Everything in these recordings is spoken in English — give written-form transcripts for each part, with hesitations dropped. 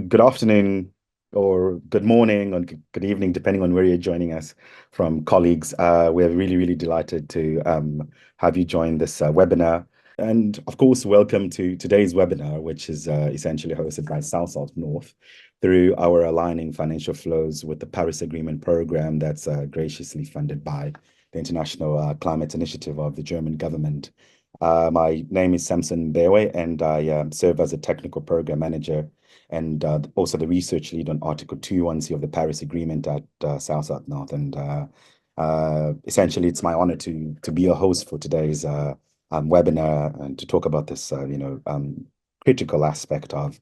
Good afternoon or good morning or good evening, depending on where you're joining us from, colleagues. We're really delighted to have you join this webinar. And of course, welcome to today's webinar, which is essentially hosted by SouthSouthNorth through our Aligning Financial Flows with the Paris Agreement program that's graciously funded by the International Climate Initiative of the German government. My name is Samson Mbewe, and I serve as a technical program manager and also the research lead on Article 2.1c of the Paris Agreement at SouthSouthNorth. And essentially, it's my honor to be a host for today's webinar and to talk about this, critical aspect of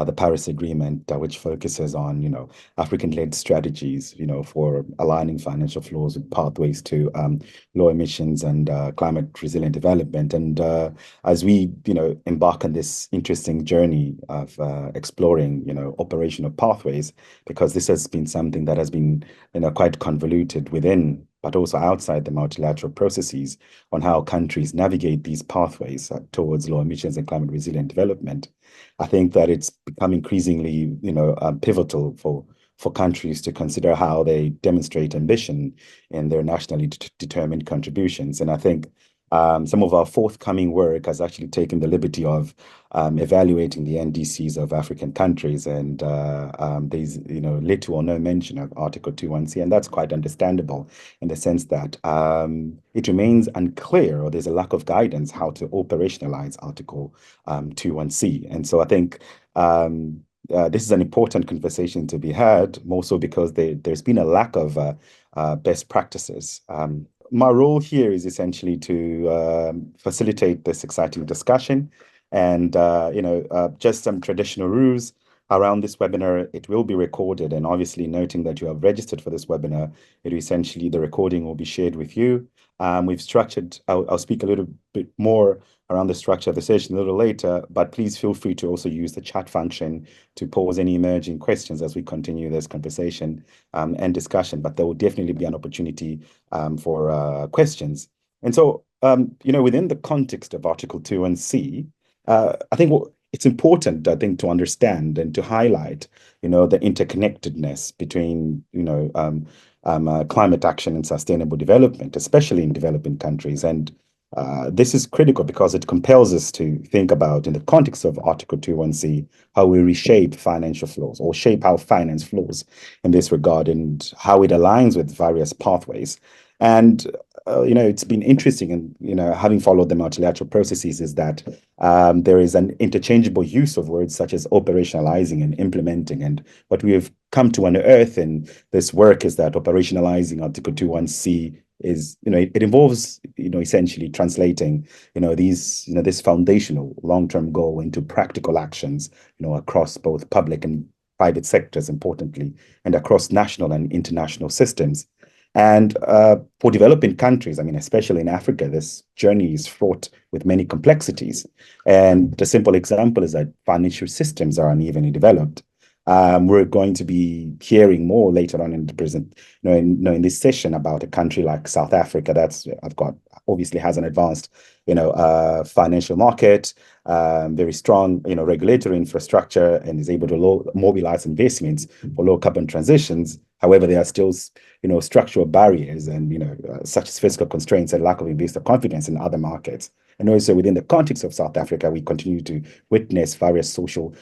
the Paris Agreement, which focuses on, African-led strategies, for aligning financial flows with pathways to low emissions and climate resilient development. And as we, embark on this interesting journey of exploring, operational pathways, because this has been something that has been, quite convoluted within but also outside the multilateral processes on how countries navigate these pathways towards low emissions and climate resilient development. I think that it's become increasingly, pivotal for countries to consider how they demonstrate ambition in their nationally determined contributions. And I think some of our forthcoming work has actually taken the liberty of evaluating the NDCs of African countries, and there's little or no mention of Article 2.1c, and that's quite understandable in the sense that it remains unclear, or there's a lack of guidance how to operationalize Article 2.1c. And so I think this is an important conversation to be had, more so because there's been a lack of best practices. My role here is essentially to facilitate this exciting discussion and, just some traditional rules around this webinar. It will be recorded, and obviously noting that you have registered for this webinar, the recording will be shared with you. We've structured, I'll speak a little bit more around the structure of the session a little later, but please feel free to also use the chat function to pose any emerging questions as we continue this conversation and discussion. But there will definitely be an opportunity for questions. And so, within the context of Article 2.1c, I think it's important, to understand and to highlight, the interconnectedness between, climate action and sustainable development, especially in developing countries. And this is critical because it compels us to think about, in the context of Article 2.1c, how we reshape financial flows or shape how finance flows in this regard and how it aligns with various pathways. And it's been interesting, and having followed the multilateral processes, is that there is an interchangeable use of words such as operationalizing and implementing. And what we have come to unearth in this work is that operationalizing Article 2.1c is, it involves, essentially translating, this foundational long-term goal into practical actions, across both public and private sectors, importantly, and across national and international systems. And for developing countries, especially in Africa, this journey is fraught with many complexities. And the simple example is that financial systems are unevenly developed. We're going to be hearing more later on in the present, in this session about a country like South Africa obviously has an advanced, financial market, very strong, regulatory infrastructure, and is able to mobilize investments for low carbon transitions. However, there are still, structural barriers and, such as fiscal constraints and lack of investor confidence in other markets. And also within the context of South Africa, we continue to witness various social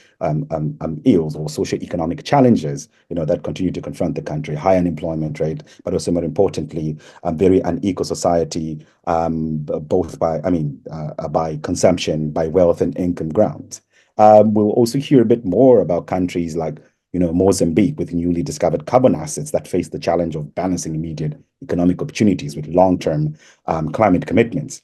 ills or socio-economic challenges, that continue to confront the country: high unemployment rate, but also more importantly, a very unequal society, both by consumption, by wealth and income grounds. We'll also hear a bit more about countries like, Mozambique, with newly discovered carbon assets that face the challenge of balancing immediate economic opportunities with long-term climate commitments.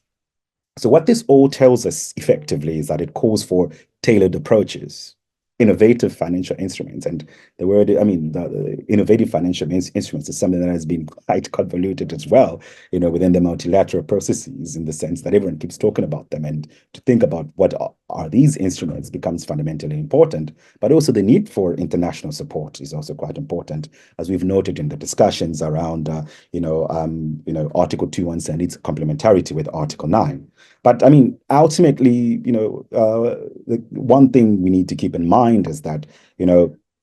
So what this all tells us effectively is that it calls for tailored approaches, innovative financial instruments. And the innovative financial instruments is something that has been quite convoluted as well, within the multilateral processes, in the sense that everyone keeps talking about them. And to think about what are these instruments becomes fundamentally important. But also the need for international support is also quite important, as we've noted in the discussions around, Article 2.1 and its complementarity with Article 9. But ultimately, the one thing we need to keep in mind is that,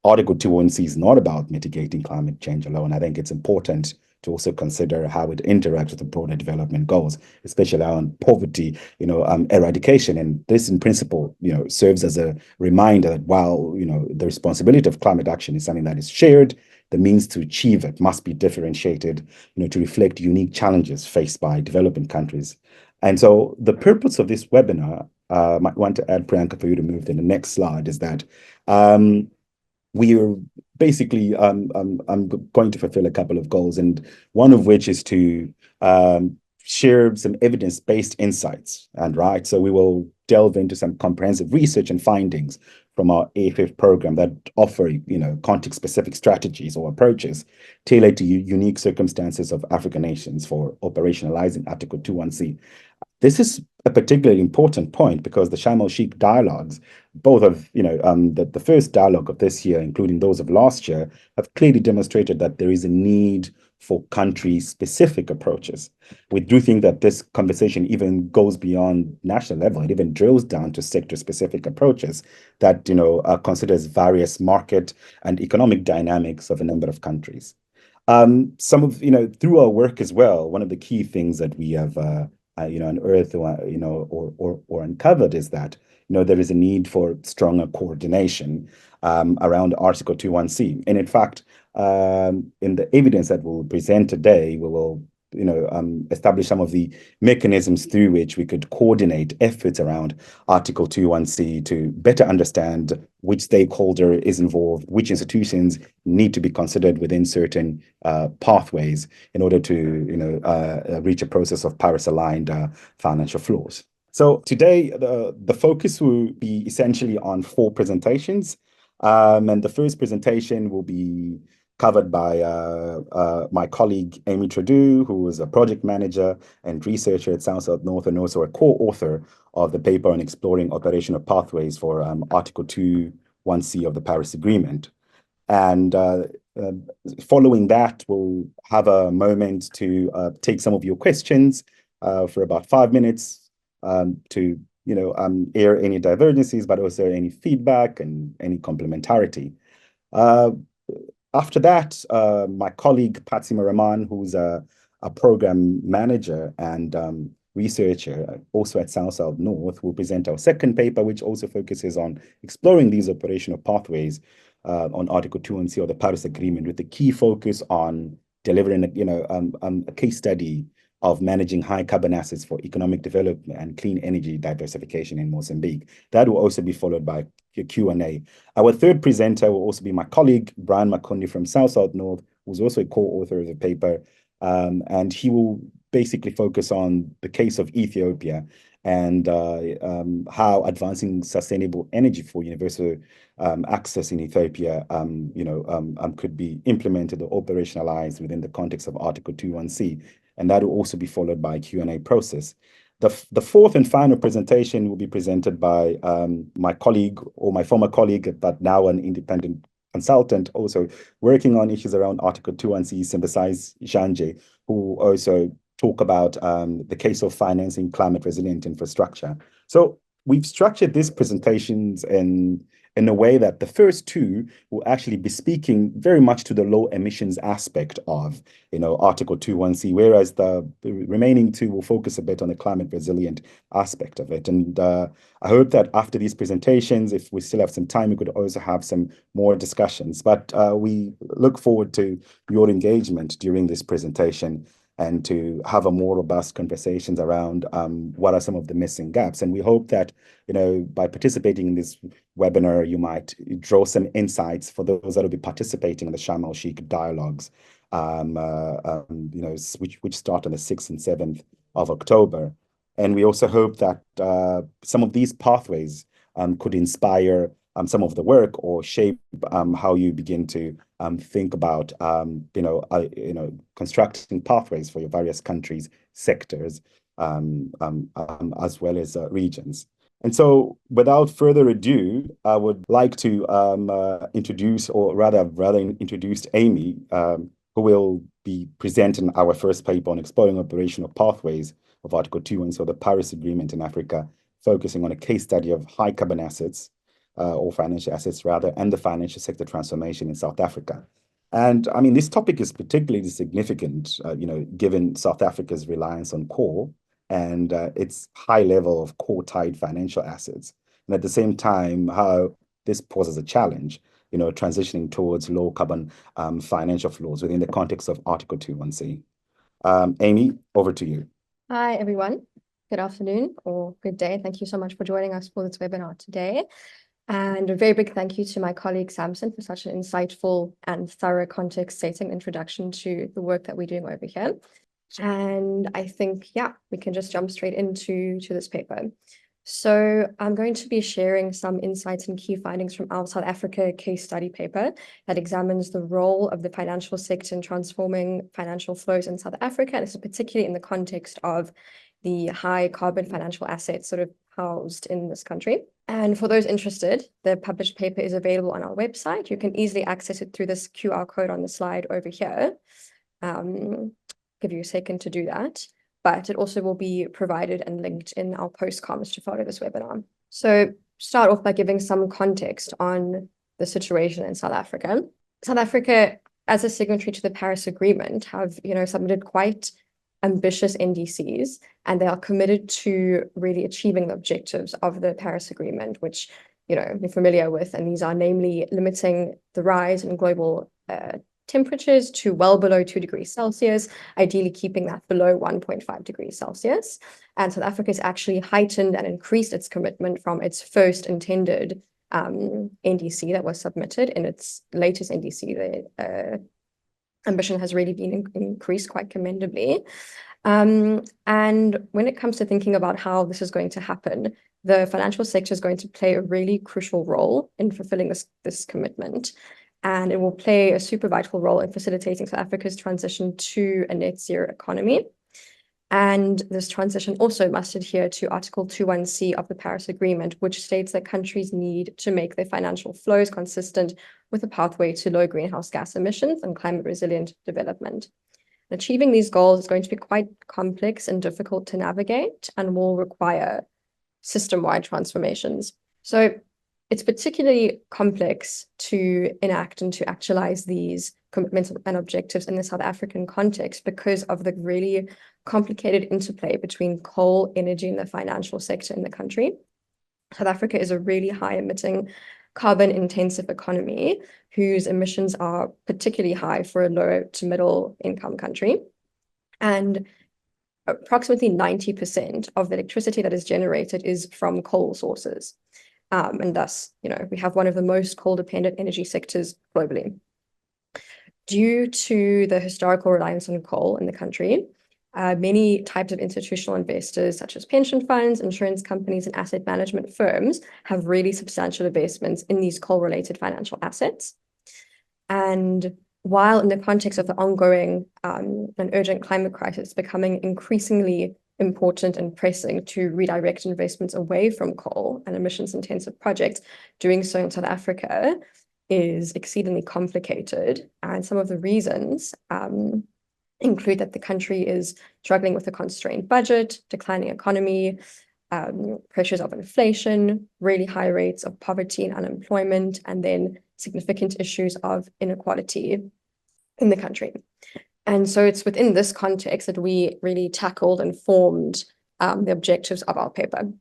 Article 2.1c is not about mitigating climate change alone. I think it's important to also consider how it interacts with the broader development goals, especially around poverty, eradication. And this, in principle, serves as a reminder that while, the responsibility of climate action is something that is shared, the means to achieve it must be differentiated, to reflect unique challenges faced by developing countries. And so the purpose of this webinar, might want to add, Priyanka, for you to move to the next slide, is that we are basically I'm going to fulfill a couple of goals, and one of which is to share some evidence-based insights. And right, so we will delve into some comprehensive research and findings from our AFF program that offer, context-specific strategies or approaches tailored to unique circumstances of African nations for operationalizing Article 2.1c. This is a particularly important point because the Sharm el-Sheikh dialogues, both of, the first dialogue of this year, including those of last year, have clearly demonstrated that there is a need for country-specific approaches. We do think that this conversation even goes beyond national level. It even drills down to sector-specific approaches that, considers various market and economic dynamics of a number of countries. Some of, through our work as well, one of the key things that we have unearthed or uncovered is that there is a need for stronger coordination around Article 2.1c. And in fact, in the evidence that we'll present today, we will establish some of the mechanisms through which we could coordinate efforts around Article 2.1c to better understand which stakeholder is involved, which institutions need to be considered within certain pathways in order to reach a process of Paris-aligned financial flows. So today, the focus will be essentially on 4 presentations. And the first presentation will be covered by my colleague, Aimée Tredoux, who is a project manager and researcher at SouthSouthNorth and also a co-author of the paper on exploring operational pathways for Article 2.1c of the Paris Agreement. And following that, we'll have a moment to take some of your questions for about 5 minutes to air any divergences, but also any feedback and any complementarity. After that, my colleague, Phatsimo Rahman, who's a program manager and researcher also at SouthSouthNorth, will present our second paper, which also focuses on exploring these operational pathways on Article 2.1c of the Paris Agreement, with the key focus on delivering a case study of managing high carbon assets for economic development and clean energy diversification in Mozambique. That will also be followed by a Q&A. Our third presenter will also be my colleague, Brian Makundi from SouthSouthNorth, who's also a co-author of the paper. And he will basically focus on the case of Ethiopia and how advancing sustainable energy for universal access in Ethiopia could be implemented or operationalized within the context of Article 2.1c. And that will also be followed by a Q&A process. The fourth and final presentation will be presented by my colleague, or my former colleague, but now an independent consultant, also working on issues around Article 2.1c, Simbisai Zhanje, who also talk about the case of financing climate resilient infrastructure. So we've structured these presentations in a way that the first 2 will actually be speaking very much to the low emissions aspect of Article 2.1c, whereas the remaining 2 will focus a bit on the climate resilient aspect of it. And I hope that after these presentations, if we still have some time, we could also have some more discussions. But we look forward to your engagement during this presentation and to have a more robust conversations around what are some of the missing gaps. And we hope that, by participating in this webinar, you might draw some insights for those that will be participating in the Sharm el-Sheikh dialogues, which start on the 6th and 7th of October. And we also hope that some of these pathways could inspire some of the work or shape how you begin to think about constructing pathways for your various countries, sectors, as well as regions. And so, without further ado, I would like to introduce, or rather introduce Aimée, who will be presenting our first paper on exploring operational pathways of Article 2.1c, so the Paris Agreement in Africa, focusing on a case study of high carbon assets or financial assets rather, and the financial sector transformation in South Africa. And I mean, this topic is particularly significant, given South Africa's reliance on coal and its high level of coal-tied financial assets. And at the same time, how this poses a challenge, transitioning towards low carbon financial flows within the context of Article 21C. Aimée, over to you. Hi, everyone. Good afternoon or good day. Thank you so much for joining us for this webinar today. And a very big thank you to my colleague Samson for such an insightful and thorough context-setting introduction to the work that we're doing over here. And I think, we can just jump straight into this paper. So I'm going to be sharing some insights and key findings from our South Africa case study paper that examines the role of the financial sector in transforming financial flows in South Africa. And this is particularly in the context of the high carbon financial assets sort of housed in this country. And for those interested, the published paper is available on our website. You can easily access it through this QR code on the slide over here. Give you a second to do that. But it also will be provided and linked in our post-comms to follow this webinar. So start off by giving some context on the situation in South Africa. South Africa, as a signatory to the Paris Agreement, have submitted quite ambitious NDCs, and they are committed to really achieving the objectives of the Paris Agreement, which you're familiar with, and these are namely limiting the rise in global temperatures to well below 2 degrees Celsius, ideally keeping that below 1.5 degrees Celsius. And South Africa has actually heightened and increased its commitment from its first intended NDC that was submitted. In its latest NDC, the ambition has really been increased quite commendably. And when it comes to thinking about how this is going to happen, the financial sector is going to play a really crucial role in fulfilling this commitment. And it will play a super vital role in facilitating South Africa's transition to a net zero economy. And this transition also must adhere to Article 21C of the Paris Agreement, which states that countries need to make their financial flows consistent with a pathway to low greenhouse gas emissions and climate resilient development. Achieving these goals is going to be quite complex and difficult to navigate and will require system-wide transformations. So it's particularly complex to enact and to actualize these commitments and objectives in the South African context because of the really complicated interplay between coal, energy, and the financial sector in the country. South Africa is a really high emitting carbon-intensive economy whose emissions are particularly high for a low to middle income country. And approximately 90% of the electricity that is generated is from coal sources. And thus, we have one of the most coal-dependent energy sectors globally. Due to the historical reliance on coal in the country, many types of institutional investors, such as pension funds, insurance companies, and asset management firms, have really substantial investments in these coal-related financial assets. And while in the context of the ongoing and urgent climate crisis becoming increasingly important and pressing to redirect investments away from coal and emissions-intensive projects, doing so in South Africa is exceedingly complicated. And some of the reasons include that the country is struggling with a constrained budget, declining economy, pressures of inflation, really high rates of poverty and unemployment, and then significant issues of inequality in the country. And so it's within this context that we really tackled and formed the objectives of our paper.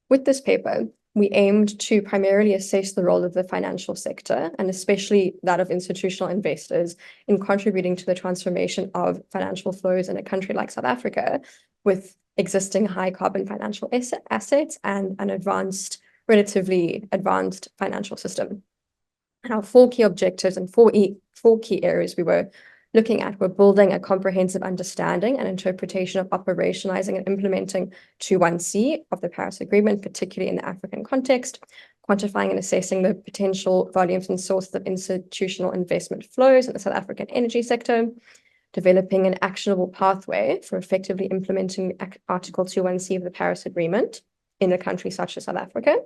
With this paper, we aimed to primarily assess the role of the financial sector, and especially that of institutional investors, in contributing to the transformation of financial flows in a country like South Africa, with existing high carbon financial assets and an relatively advanced financial system. And our 4 key objectives and four key areas we were looking at were building a comprehensive understanding and interpretation of operationalizing and implementing 21C of the Paris Agreement, particularly in the African context, quantifying and assessing the potential volumes and sources of institutional investment flows in the South African energy sector, developing an actionable pathway for effectively implementing Article 21C of the Paris Agreement in a country such as South Africa,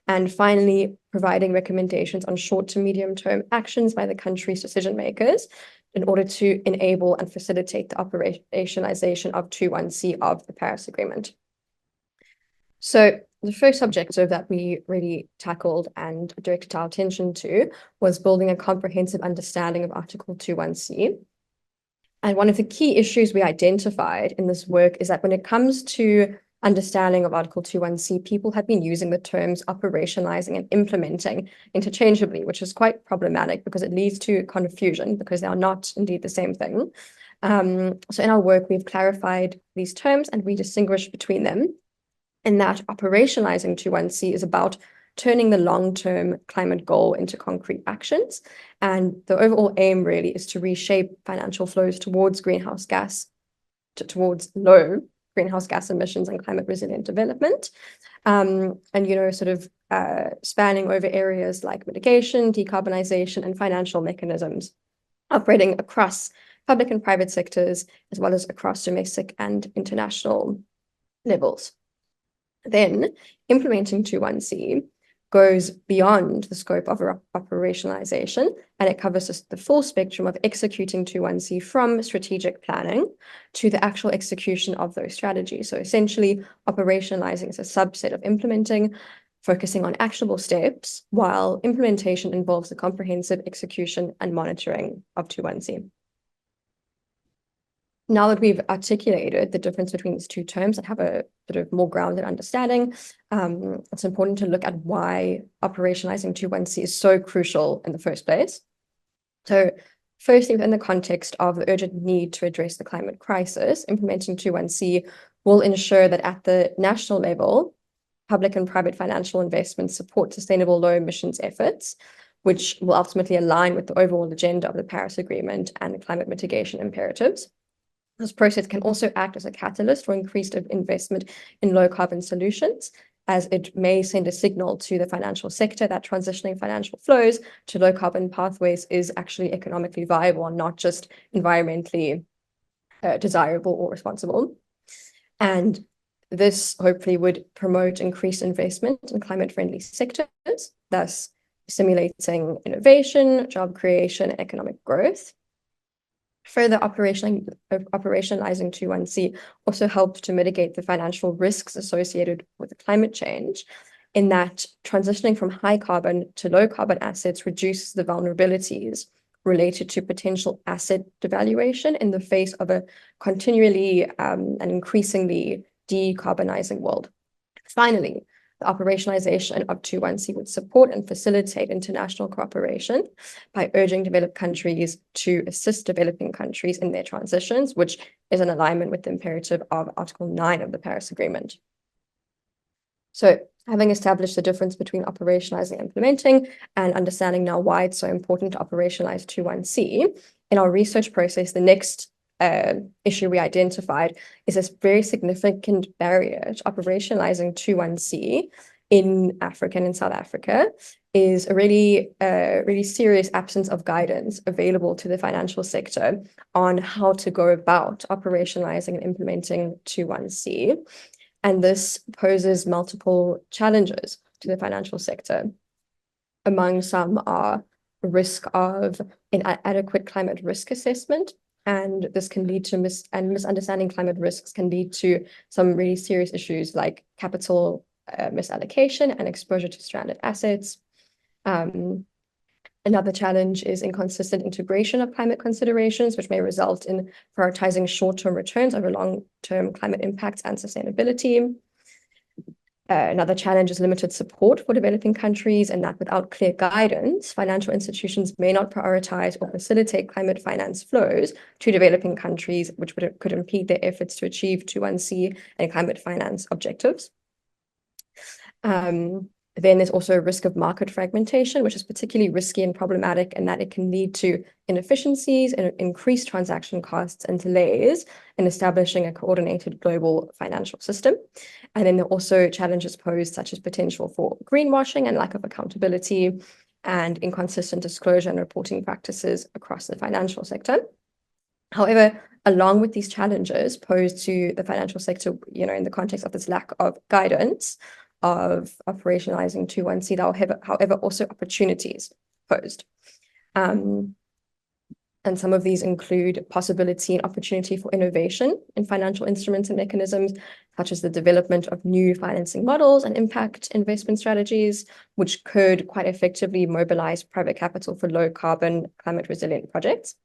and finally, providing recommendations on short to medium-term actions by the country's decision makers in order to enable and facilitate the operationalization of 21C of the Paris Agreement. So the first objective that we really tackled and directed our attention to was building a comprehensive understanding of Article 21C. And one of the key issues we identified in this work is that when it comes to understanding of Article 21C, people have been using the terms operationalizing and implementing interchangeably, which is quite problematic because it leads to confusion because they are not indeed the same thing. So in our work, we've clarified these terms and we distinguish between them, in that operationalizing 21C is about turning the long-term climate goal into concrete actions. And the overall aim really is to reshape financial flows towards towards low greenhouse gas emissions and climate resilient development. And, sort of spanning over areas like mitigation, decarbonization, and financial mechanisms, operating across public and private sectors, as well as across domestic and international levels. Then implementing 21C goes beyond the scope of operationalization, and it covers the full spectrum of executing 21C from strategic planning to the actual execution of those strategies. So essentially, operationalizing is a subset of implementing, focusing on actionable steps, while implementation involves the comprehensive execution and monitoring of 21C. Now that we've articulated the difference between these two terms and have a sort of more grounded understanding, it's important to look at why operationalizing 21C is so crucial in the first place. So firstly, within the context of the urgent need to address the climate crisis, implementing 21C will ensure that at the national level, public and private financial investments support sustainable low emissions efforts, which will ultimately align with the overall agenda of the Paris Agreement and the climate mitigation imperatives. This process can also act as a catalyst for increased investment in low carbon solutions, as it may send a signal to the financial sector that transitioning financial flows to low carbon pathways is actually economically viable and not just environmentally desirable or responsible. And this hopefully would promote increased investment in climate-friendly sectors, thus stimulating innovation, job creation, and economic growth. Further, operationalizing 21C also helps to mitigate the financial risks associated with climate change, in that transitioning from high carbon to low carbon assets reduces the vulnerabilities related to potential asset devaluation in the face of a continually and increasingly decarbonizing world. Finally, the operationalization of 21C would support and facilitate international cooperation by urging developed countries to assist developing countries in their transitions, which is in alignment with the imperative of Article 9 of the Paris Agreement. So, having established the difference between operationalizing and implementing, and understanding now why it's so important to operationalize 21C, in our research process, the next issue we identified is this very significant barrier to operationalizing 21C in Africa and in South Africa is a really serious absence of guidance available to the financial sector on how to go about operationalizing and implementing 21C. And this poses multiple challenges to the financial sector. Among some are risk of inadequate climate risk assessment, and this can lead to misunderstanding climate risks can lead to some really serious issues like capital misallocation and exposure to stranded assets. Another challenge is inconsistent integration of climate considerations, which may result in prioritizing short-term returns over long-term climate impacts and sustainability. Another challenge is limited support for developing countries, and that without clear guidance, financial institutions may not prioritize or facilitate climate finance flows to developing countries, which could impede their efforts to achieve 21C and climate finance objectives. Then there's also a risk of market fragmentation, which is particularly risky and problematic in that it can lead to inefficiencies and increased transaction costs and delays in establishing a coordinated global financial system. And then there are also challenges posed, such as potential for greenwashing and lack of accountability and inconsistent disclosure and reporting practices across the financial sector. However, along with these challenges posed to the financial sector, in the context of this lack of guidance of operationalizing 21C, however, also opportunities posed. And And some of these include possibility and opportunity for innovation in financial instruments and mechanisms, such as the development of new financing models and impact investment strategies, which could quite effectively mobilize private capital for low carbon, climate resilient projects.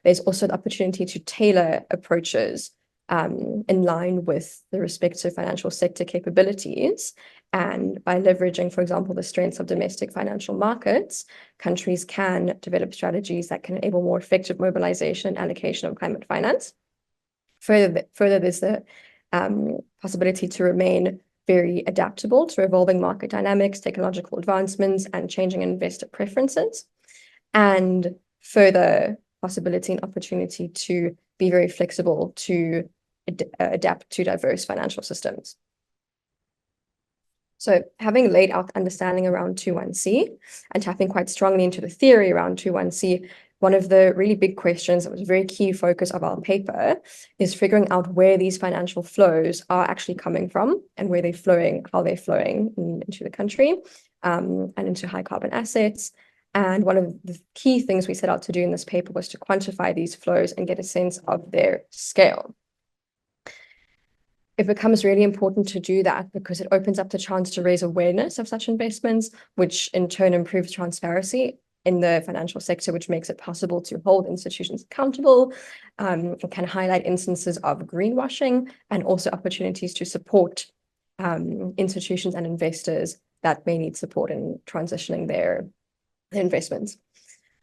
There's also the opportunity to tailor approaches in line with the respective financial sector capabilities. And by leveraging, for example, the strengths of domestic financial markets, countries can develop strategies that can enable more effective mobilization and allocation of climate finance. Further, there's the possibility to remain very adaptable to evolving market dynamics, technological advancements, and changing investor preferences. And further possibility and opportunity to be very flexible to adapt to diverse financial systems. So having laid out understanding around 21C and tapping quite strongly into the theory around 21C, one of the really big questions that was a very key focus of our paper is figuring out where these financial flows are actually coming from and where they're flowing, how they're flowing into the country and into high carbon assets. And one of the key things we set out to do in this paper was to quantify these flows and get a sense of their scale. It becomes really important to do that because it opens up the chance to raise awareness of such investments, which in turn improves transparency in the financial sector, which makes it possible to hold institutions accountable, and can highlight instances of greenwashing and also opportunities to support institutions and investors that may need support in transitioning their investments.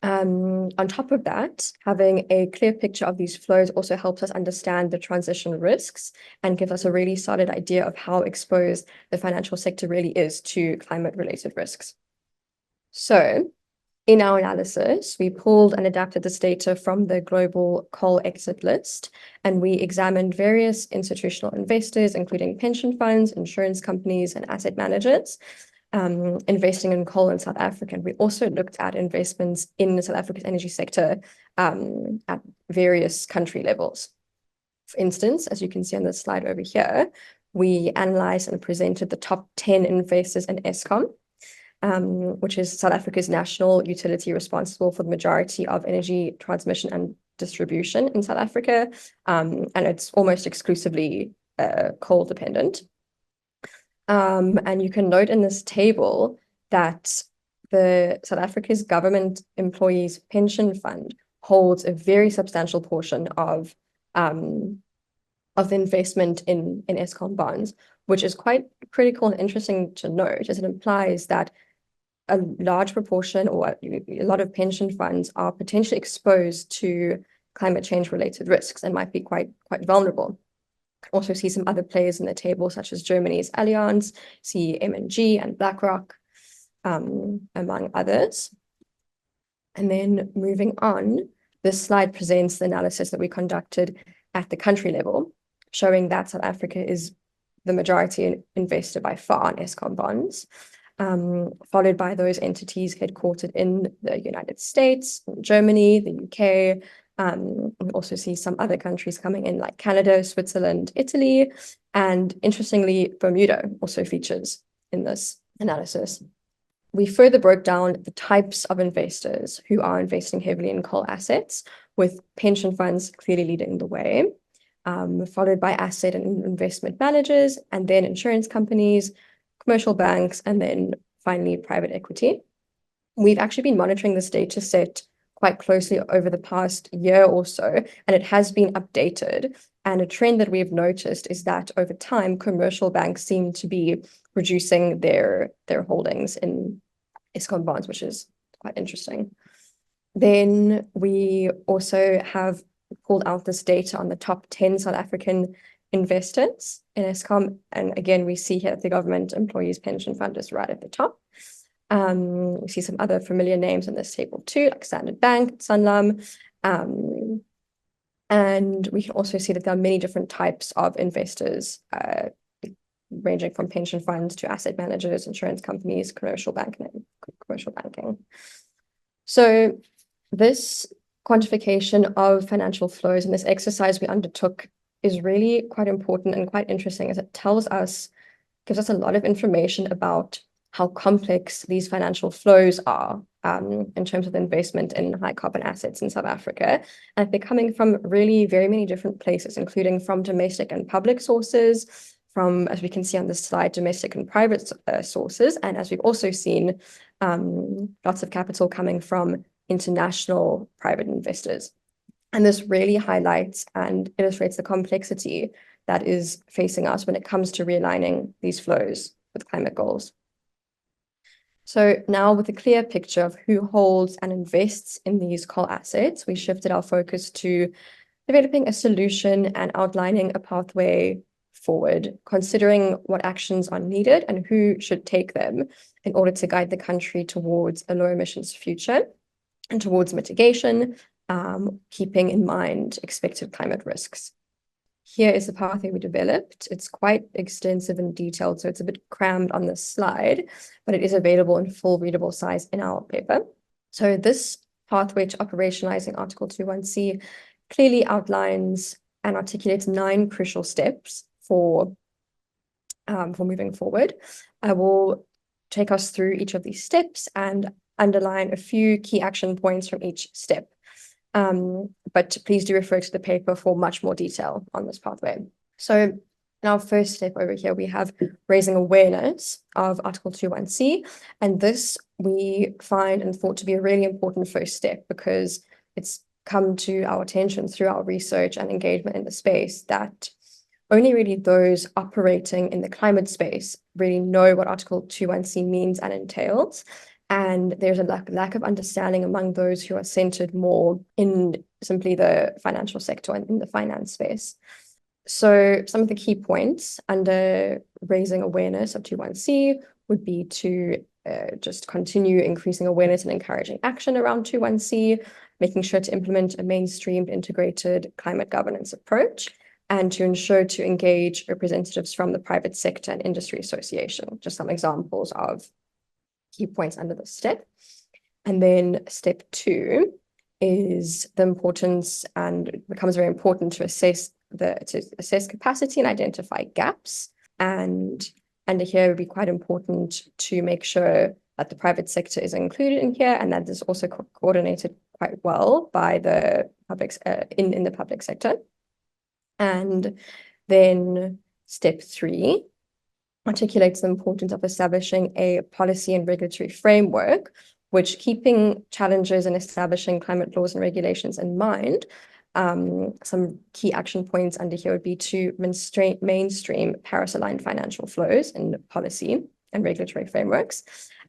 On top of that, having a clear picture of these flows also helps us understand the transition risks and gives us a really solid idea of how exposed the financial sector really is to climate-related risks. So, in our analysis, we pulled and adapted this data from the global coal exit list, and we examined various institutional investors, including pension funds, insurance companies, and asset managers, investing in coal in South Africa. And we also looked at investments in the South Africa's energy sector at various country levels. For instance, as you can see on the slide over here, we analyzed and presented the top 10 investors in Eskom, which is South Africa's national utility responsible for the majority of energy transmission and distribution in South Africa. And it's almost exclusively coal dependent. And you can note in this table that the South Africa's government employees pension fund holds a very substantial portion of the investment in Eskom bonds, which is quite critical and interesting to note, as it implies that a large proportion or a lot of pension funds are potentially exposed to climate change related risks and might be quite vulnerable. Also see some other players in the table, such as Germany's Allianz, see M&G and BlackRock, among others. And then moving on, this slide presents the analysis that we conducted at the country level, showing that South Africa is the majority investor by far in Eskom bonds, followed by those entities headquartered in the United States, Germany, the UK. We also see some other countries coming in like Canada, Switzerland, Italy, and interestingly, Bermuda also features in this analysis. We further broke down the types of investors who are investing heavily in coal assets, with pension funds clearly leading the way, followed by asset and investment managers, and then insurance companies, commercial banks, and then finally private equity. We've actually been monitoring this data set quite closely over the past year or so, and it has been updated. And a trend that we've noticed is that over time, commercial banks seem to be reducing their holdings in Eskom bonds, which is quite interesting. Then we also have pulled out this data on the top 10 South African investors in Eskom. And again, we see here that the government employees pension fund is right at the top. We see some other familiar names in this table too, like Standard Bank, Sanlam. And we can also see that there are many different types of investors, ranging from pension funds to asset managers, insurance companies, commercial banking. So this quantification of financial flows and this exercise we undertook is really quite important and quite interesting, as it gives us a lot of information about how complex these financial flows are in terms of investment in high carbon assets in South Africa. And they're coming from really very many different places, including from domestic and public sources, from, as we can see on this slide, domestic and private sources. And as we've also seen, lots of capital coming from international private investors. And this really highlights and illustrates the complexity that is facing us when it comes to realigning these flows with climate goals. So now, with a clear picture of who holds and invests in these coal assets, we shifted our focus to developing a solution and outlining a pathway forward, considering what actions are needed and who should take them in order to guide the country towards a low emissions future and towards mitigation, keeping in mind expected climate risks. Here is the pathway we developed. It's quite extensive and detailed, so it's a bit crammed on this slide, but it is available in full readable size in our paper. So this pathway to operationalizing Article 21C clearly outlines and articulates 9 crucial steps for moving forward. I will take us through each of these steps and underline a few key action points from each step. But please do refer to the paper for much more detail on this pathway. So in our first step over here, we have raising awareness of Article 21C. And this we find and thought to be a really important first step because it's come to our attention through our research and engagement in the space that only really those operating in the climate space really know what Article 21C means and entails. And there's a lack of understanding among those who are centered more in simply the financial sector and in the finance space. So some of the key points under raising awareness of 21C would be to just continue increasing awareness and encouraging action around 21C, making sure to implement a mainstreamed integrated climate governance approach, and to ensure to engage representatives from the private sector and industry association. Just some examples of key points under this step. And then step 2 is the importance, and it becomes very important to assess capacity and identify gaps. And here it would be quite important to make sure that the private sector is included in here, and that is also coordinated quite well by the public in the public sector. And then step 3 articulates the importance of establishing a policy and regulatory framework, which, keeping challenges in establishing climate laws and regulations in mind, some key action points under here would be to mainstream Paris-aligned financial flows in policy and regulatory frameworks,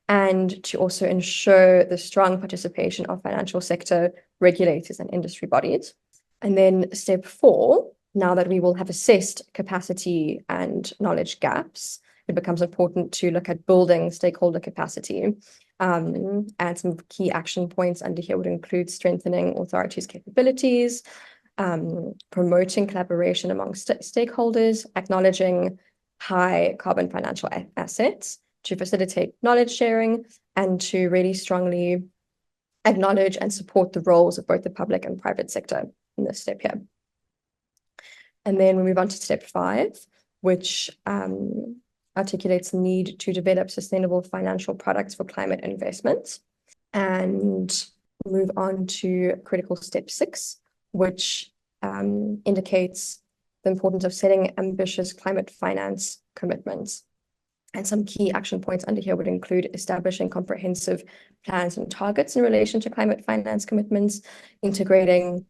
and to also ensure the strong participation of financial sector regulators and industry bodies. And then step 4, now that we will have assessed capacity and knowledge gaps, it becomes important to look at building stakeholder capacity. And some key action points under here would include strengthening authorities' capabilities, promoting collaboration among stakeholders, acknowledging high carbon financial assets, to facilitate knowledge sharing, and to really strongly acknowledge and support the roles of both the public and private sector in this step here. And then we move on to step 5, which articulates the need to develop sustainable financial products for climate investments, and move on to critical step 6, which indicates the importance of setting ambitious climate finance commitments. And some key action points under here would include establishing comprehensive plans and targets in relation to climate finance commitments, integrating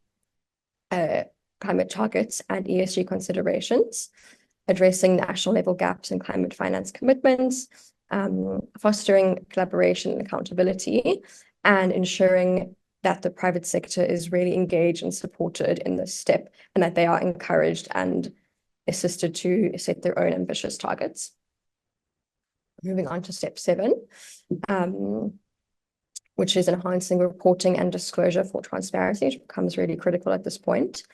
climate targets and ESG considerations, addressing national level gaps in climate finance commitments, fostering collaboration and accountability, and ensuring that the private sector is really engaged and supported in this step, and that they are encouraged and assisted to set their own ambitious targets. Moving on to step 7, which is enhancing reporting and disclosure for transparency, which becomes really critical at this point.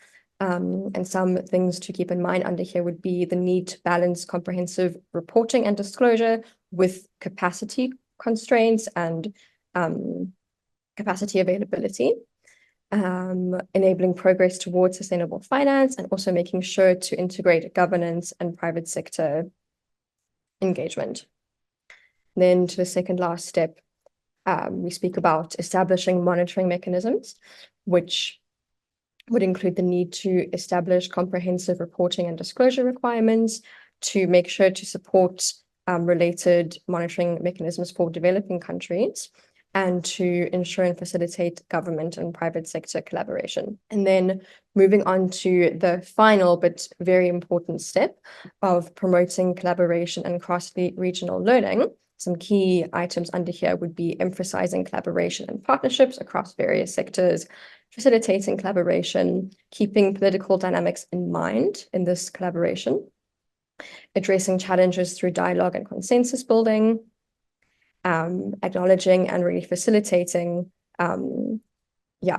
And some things to keep in mind under here would be the need to balance comprehensive reporting and disclosure with capacity constraints and capacity availability, enabling progress towards sustainable finance, and also making sure to integrate governance and private sector engagement. Then to the second last step, we speak about establishing monitoring mechanisms, which would include the need to establish comprehensive reporting and disclosure requirements to make sure to support related monitoring mechanisms for developing countries, and to ensure and facilitate government and private sector collaboration. And then moving on to the final but very important step of promoting collaboration and cross-regional learning. Some key items under here would be emphasizing collaboration and partnerships across various sectors, facilitating collaboration, keeping political dynamics in mind in this collaboration, addressing challenges through dialogue and consensus building, acknowledging and really facilitating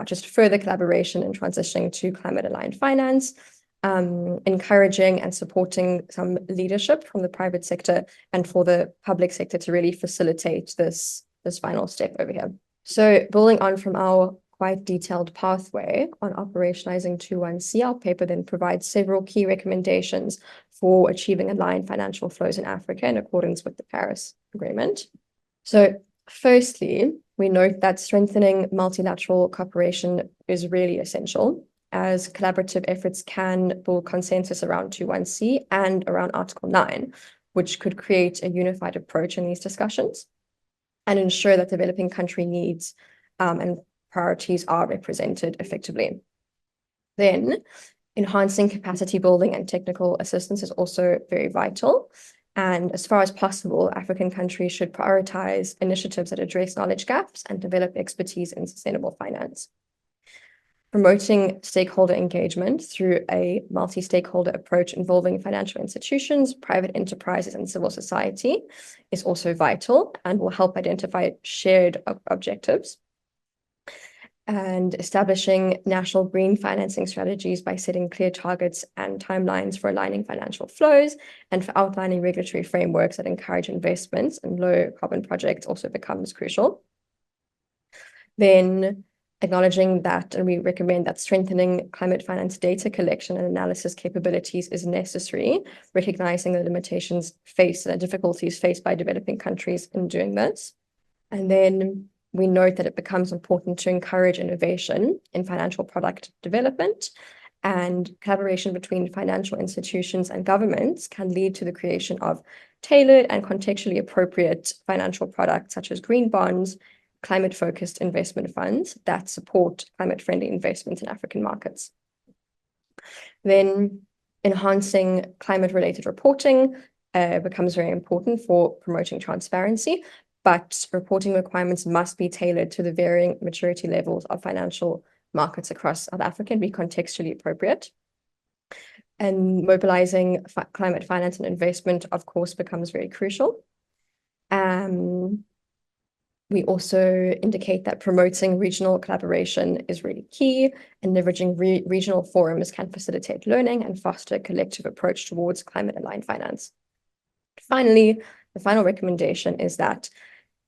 just further collaboration and transitioning to climate-aligned finance, encouraging and supporting some leadership from the private sector and for the public sector to really facilitate this final step over here. So building on from our quite detailed pathway on operationalizing 2.1c, our paper then provides several key recommendations for achieving aligned financial flows in Africa in accordance with the Paris Agreement. So firstly, we note that strengthening multilateral cooperation is really essential, as collaborative efforts can build consensus around 2.1c and around Article 9, which could create a unified approach in these discussions and ensure that developing country needs and priorities are represented effectively. Then, enhancing capacity building and technical assistance is also very vital. And as far as possible, African countries should prioritize initiatives that address knowledge gaps and develop expertise in sustainable finance. Promoting stakeholder engagement through a multi-stakeholder approach involving financial institutions, private enterprises, and civil society is also vital and will help identify shared objectives. And establishing national green financing strategies by setting clear targets and timelines for aligning financial flows and for outlining regulatory frameworks that encourage investments in low carbon projects also becomes crucial. Then acknowledging that, and we recommend that strengthening climate finance data collection and analysis capabilities is necessary, recognizing the limitations faced and the difficulties faced by developing countries in doing this. And then we note that it becomes important to encourage innovation in financial product development, and collaboration between financial institutions and governments can lead to the creation of tailored and contextually appropriate financial products such as green bonds, climate-focused investment funds that support climate-friendly investments in African markets. Then enhancing climate-related reporting becomes very important for promoting transparency, but reporting requirements must be tailored to the varying maturity levels of financial markets across South Africa and be contextually appropriate. And mobilizing climate finance and investment, of course, becomes very crucial. We also indicate that promoting regional collaboration is really key, and leveraging regional forums can facilitate learning and foster a collective approach towards climate-aligned finance. Finally, the final recommendation is that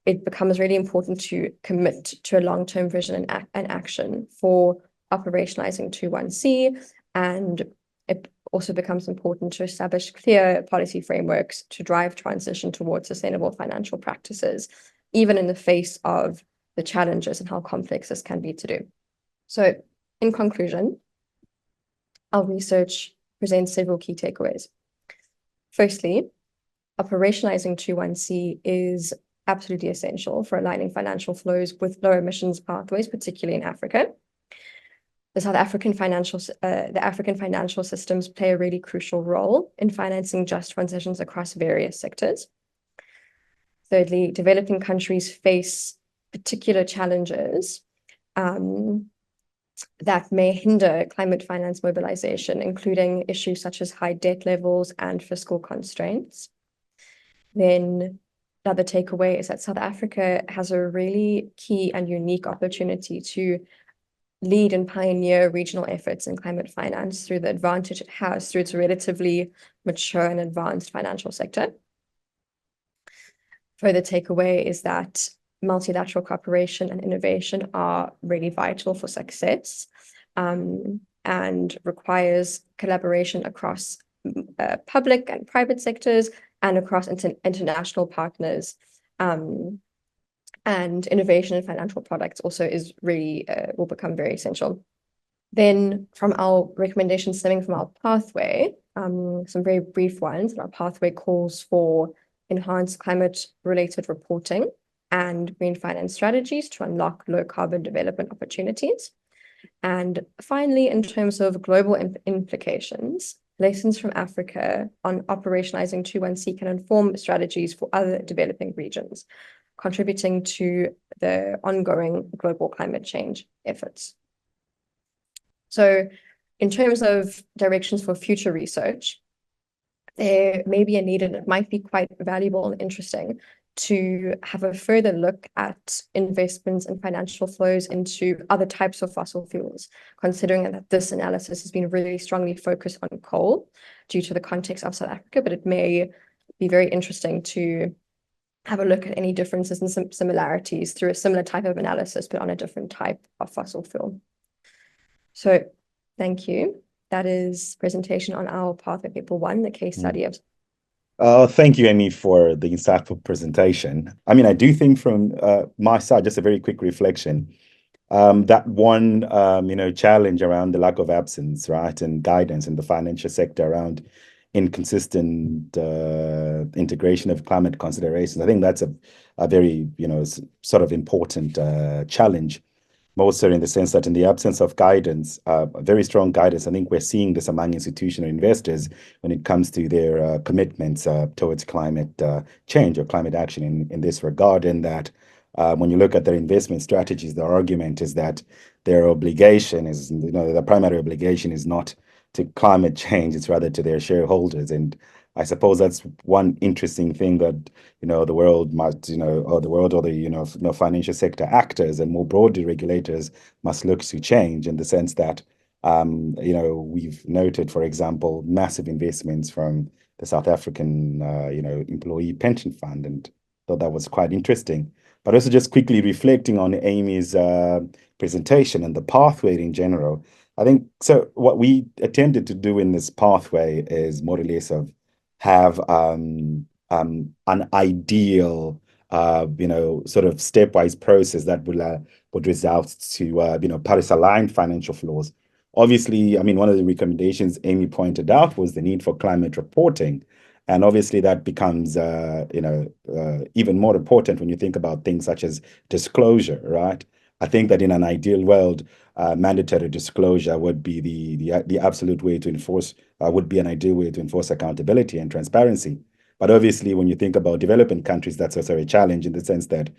it becomes really important to commit to a long-term vision and action for operationalizing 2.1c, and it also becomes important to establish clear policy frameworks to drive transition towards sustainable financial practices, even in the face of the challenges and how complex this can be to do. So in conclusion, our research presents several key takeaways. Firstly, operationalizing 2.1c is absolutely essential for aligning financial flows with low emissions pathways, particularly in Africa. The African financial systems play a really crucial role in financing just transitions across various sectors. Thirdly, developing countries face particular challenges that may hinder climate finance mobilization, including issues such as high debt levels and fiscal constraints. Then another takeaway is that South Africa has a really key and unique opportunity to lead and pioneer regional efforts in climate finance through the advantage it has through its relatively mature and advanced financial sector. Further takeaway is that multilateral cooperation and innovation are really vital for success, and requires collaboration across public and private sectors and across international partners and innovation in financial products also is really will become very essential. Then from our recommendations stemming from our pathway, some very brief ones. Our pathway calls for enhanced climate-related reporting and green finance strategies to unlock low-carbon development opportunities. And finally, in terms of global implications, lessons from Africa on operationalizing 21C can inform strategies for other developing regions, contributing to the ongoing global climate change efforts. So in terms of directions for future research, there may be a need, and it might be quite valuable and interesting to have a further look at investments and financial flows into other types of fossil fuels, considering that this analysis has been really strongly focused on coal due to the context of South Africa, but it may be very interesting to have a look at any differences and some similarities through a similar type of analysis, but on a different type of fossil fuel. So thank you. That is presentation on our pathway paper 1, the case study of. Thank you, Aimée, for the insightful presentation. I mean, I do think from my side, just a very quick reflection, that one, challenge around the lack of absence, right, and guidance in the financial sector around inconsistent integration of climate considerations. I think that's a very, sort of important challenge. Most so in the sense that in the absence of guidance, very strong guidance, I think we're seeing this among institutional investors when it comes to their commitments towards climate change or climate action in this regard. And that when you look at their investment strategies, the argument is that their obligation is, the primary obligation is not to climate change, it's rather to their shareholders. And I suppose that's one interesting thing that, the world must, or the world or the, financial sector actors and more broadly regulators must look to change in the sense that, we've noted, for example, massive investments from the South African, employee pension fund, and thought that was quite interesting. But also just quickly reflecting on Aimée's presentation and the pathway in general, I think, so what we attempted to do in this pathway is more or less of have an ideal, sort of stepwise process that would result to, Paris-aligned financial flows. Obviously, I mean, one of the recommendations Aimée pointed out was the need for climate reporting. And obviously that becomes, even more important when you think about things such as disclosure, right? I think that in an ideal world, mandatory disclosure would be the absolute way to enforce, would be an ideal way to enforce accountability and transparency. But obviously, when you think about developing countries, that's also a challenge in the sense that,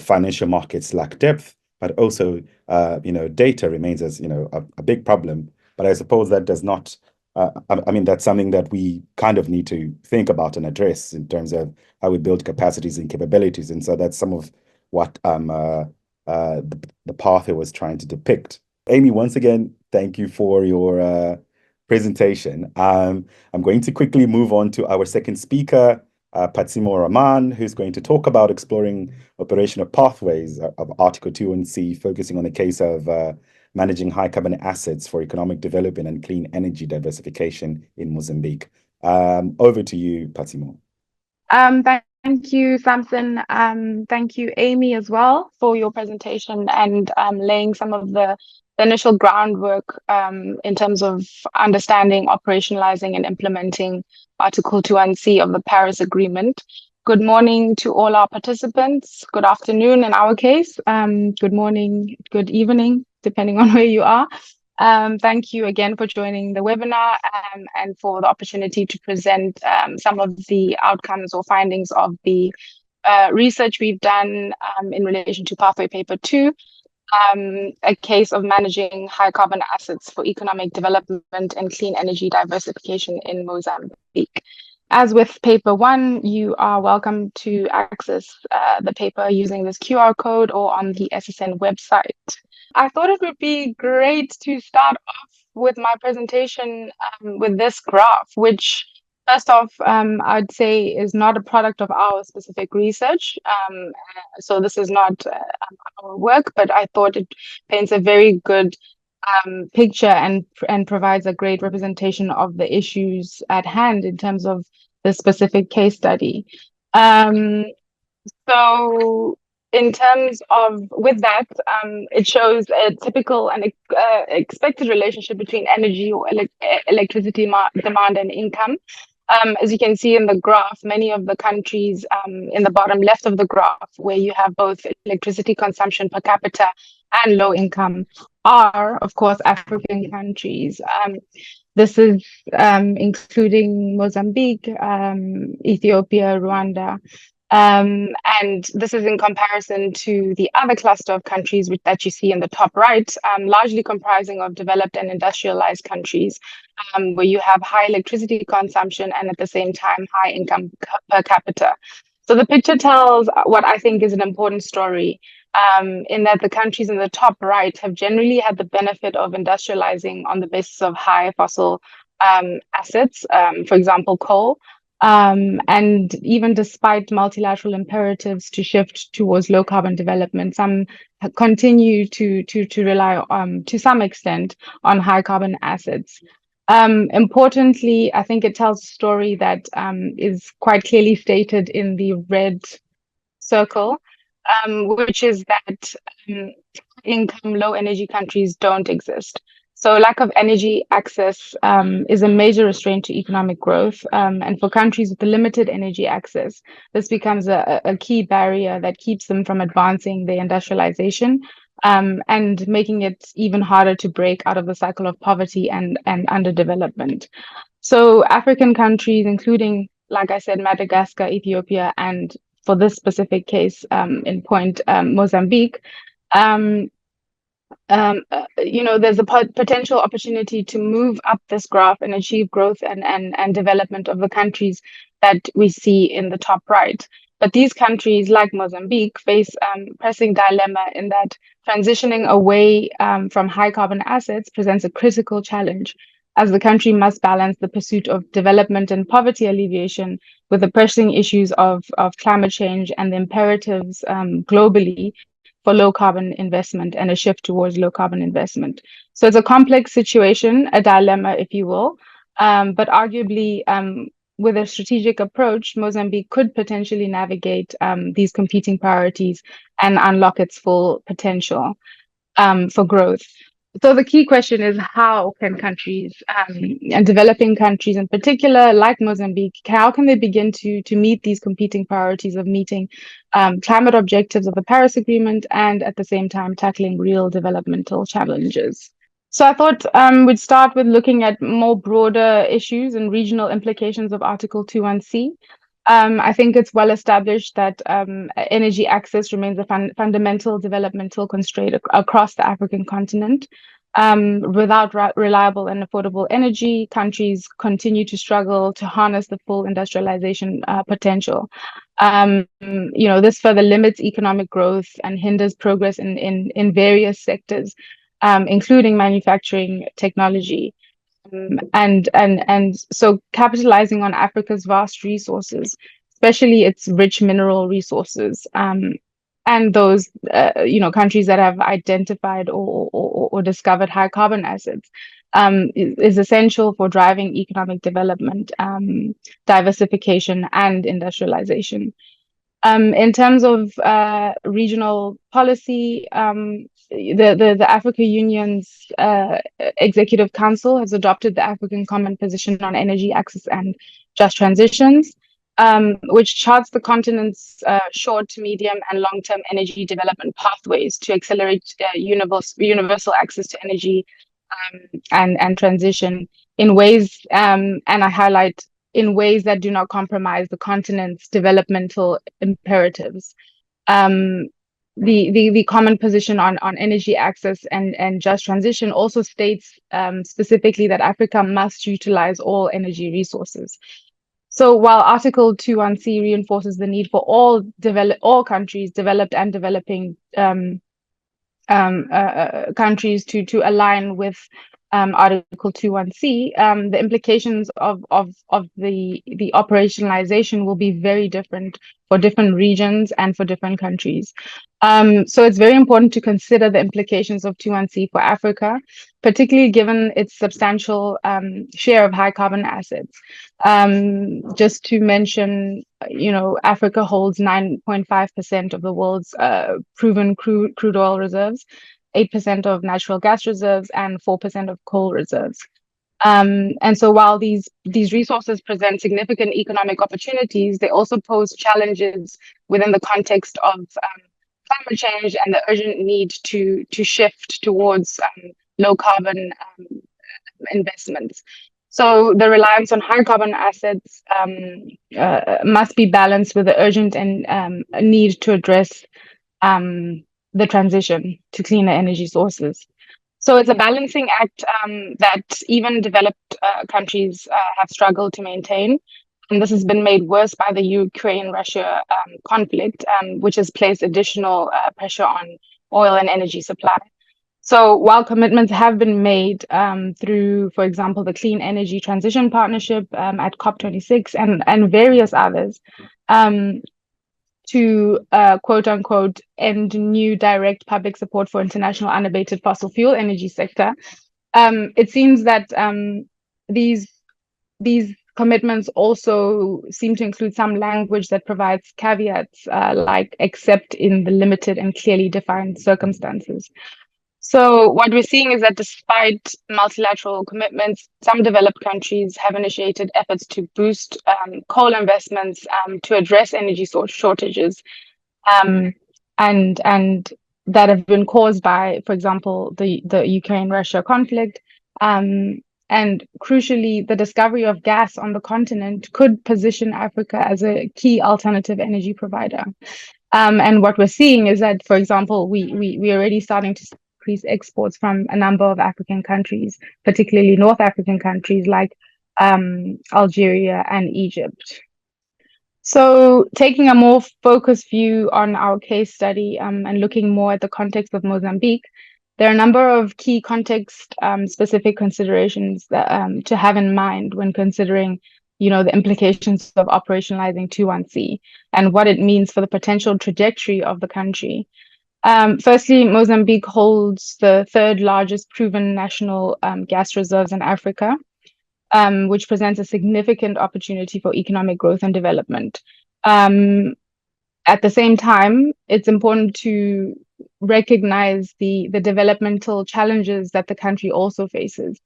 financial markets lack depth, but also, data remains as, a big problem. But I suppose that does not, I mean, that's something that we kind of need to think about and address in terms of how we build capacities and capabilities. And so that's some of what the pathway was trying to depict. Aimée, once again, thank you for your presentation. I'm going to quickly move on to our second speaker, Phatsimo Rahman, who's going to talk about exploring operational pathways of Article 21C, focusing on the case of managing high carbon assets for economic development and clean energy diversification in Mozambique. Over to you, Phatsimo. Thank you, Samson. Thank you, Aimée, as well, for your presentation and laying some of the initial groundwork in terms of understanding, operationalizing, and implementing Article 21C of the Paris Agreement. Good morning to all our participants. Good afternoon in our case. Good morning, good evening, depending on where you are. Thank you again for joining the webinar and for the opportunity to present some of the outcomes or findings of the research we've done in relation to Pathway Paper 2, a case of managing high carbon assets for economic development and clean energy diversification in Mozambique. As with Paper 1, you are welcome to access the paper using this QR code or on the SSN website. I thought it would be great to start off with my presentation with this graph, which first off, I'd say is not a product of our specific research. So this is not our work, but I thought it paints a very good picture and provides a great representation of the issues at hand in terms of the specific case study. So in terms of, with that, it shows a typical and expected relationship between energy or electricity demand and income. As you can see in the graph, many of the countries in the bottom left of the graph, where you have both electricity consumption per capita and low income, are, of course, African countries. This is including Mozambique, Ethiopia, Rwanda. And this is in comparison to the other cluster of countries that you see in the top right, largely comprising of developed and industrialized countries, where you have high electricity consumption and at the same time high income per capita. So the picture tells what I think is an important story, in that the countries in the top right have generally had the benefit of industrializing on the basis of high fossil assets, for example, coal. And even despite multilateral imperatives to shift towards low carbon development, some continue to rely to some extent on high carbon assets. Importantly, I think it tells a story that is quite clearly stated in the red circle, which is that income low energy countries don't exist. So lack of energy access is a major restraint to economic growth. And for countries with limited energy access, this becomes a key barrier that keeps them from advancing their industrialization, and making it even harder to break out of the cycle of poverty and underdevelopment. So African countries, including, like I said, Madagascar, Ethiopia, and for this specific case in point, Mozambique, there's a potential opportunity to move up this graph and achieve growth and development of the countries that we see in the top right. But these countries, like Mozambique, face pressing dilemma in that transitioning away from high carbon assets presents a critical challenge, as the country must balance the pursuit of development and poverty alleviation with the pressing issues of climate change and the imperatives globally for low carbon investment and a shift towards low carbon investment. So it's a complex situation, a dilemma, if you will, but arguably with a strategic approach, Mozambique could potentially navigate these competing priorities and unlock its full potential for growth. So the key question is, how can countries and developing countries in particular, like Mozambique, how can they begin to meet these competing priorities of meeting climate objectives of the Paris Agreement and at the same time tackling real developmental challenges? So I thought we'd start with looking at more broader issues and regional implications of Article 21C. I think it's well established that energy access remains a fundamental developmental constraint across the African continent. Without reliable and affordable energy, countries continue to struggle to harness the full industrialization potential. This further limits economic growth and hinders progress in various sectors, including manufacturing, technology. And so capitalizing on Africa's vast resources, especially its rich mineral resources, and those countries that have identified or discovered high carbon assets, is essential for driving economic development, diversification, and industrialization. In terms of regional policy, the Africa Union's Executive Council has adopted the African Common Position on Energy Access and Just Transitions, which charts the continent's short, medium, and long-term energy development pathways to accelerate universal access to energy and transition in ways, and I highlight, in ways that do not compromise the continent's developmental imperatives. The common position on energy access and just transition also states specifically that Africa must utilize all energy resources. So while Article 21C reinforces the need for all countries, developed and developing countries, to align with Article 21C, the implications of the operationalization will be very different for different regions and for different countries. So it's very important to consider the implications of 21C for Africa, particularly given its substantial share of high carbon assets. Just to mention, Africa holds 9.5% of the world's proven crude oil reserves, 8% of natural gas reserves, and 4% of coal reserves. And so while these resources present significant economic opportunities, they also pose challenges within the context of climate change and the urgent need to shift towards low carbon investments. So the reliance on high carbon assets must be balanced with the urgent and need to address the transition to cleaner energy sources. So it's a balancing act that even developed countries have struggled to maintain. And this has been made worse by the Ukraine-Russia conflict, which has placed additional pressure on oil and energy supply. So while commitments have been made through, for example, the Clean Energy Transition Partnership at COP26 and various others, to quote unquote end new direct public support for international unabated fossil fuel energy sector, it seems that these commitments also seem to include some language that provides caveats like except in the limited and clearly defined circumstances. So what we're seeing is that despite multilateral commitments, some developed countries have initiated efforts to boost coal investments to address energy source shortages, and that have been caused by, for example, the Ukraine-Russia conflict. And crucially, the discovery of gas on the continent could position Africa as a key alternative energy provider. And what we're seeing is that, for example, we're already starting to increase exports from a number of African countries, particularly North African countries like Algeria and Egypt. So taking a more focused view on our case study and looking more at the context of Mozambique, there are a number of key context specific considerations that, to have in mind when considering the implications of operationalizing 21C and what it means for the potential trajectory of the country. Firstly, Mozambique holds the third largest proven national gas reserves in Africa, which presents a significant opportunity for economic growth and development. At the same time, it's important to recognize the developmental challenges that the country also faces.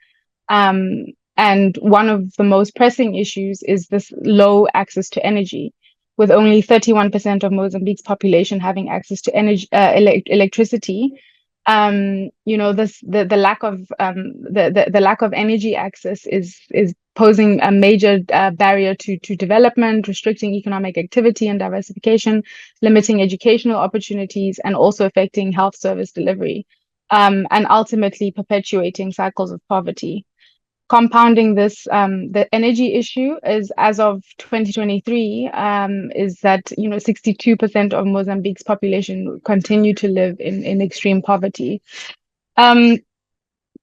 And one of the most pressing issues is this low access to energy, with only 31% of Mozambique's population having access to energy, electricity. The lack of energy access is posing a major barrier to development, restricting economic activity and diversification, limiting educational opportunities, and also affecting health service delivery, and ultimately perpetuating cycles of poverty. Compounding this, the energy issue is, as of 2023, is that 62% of Mozambique's population continue to live in extreme poverty. And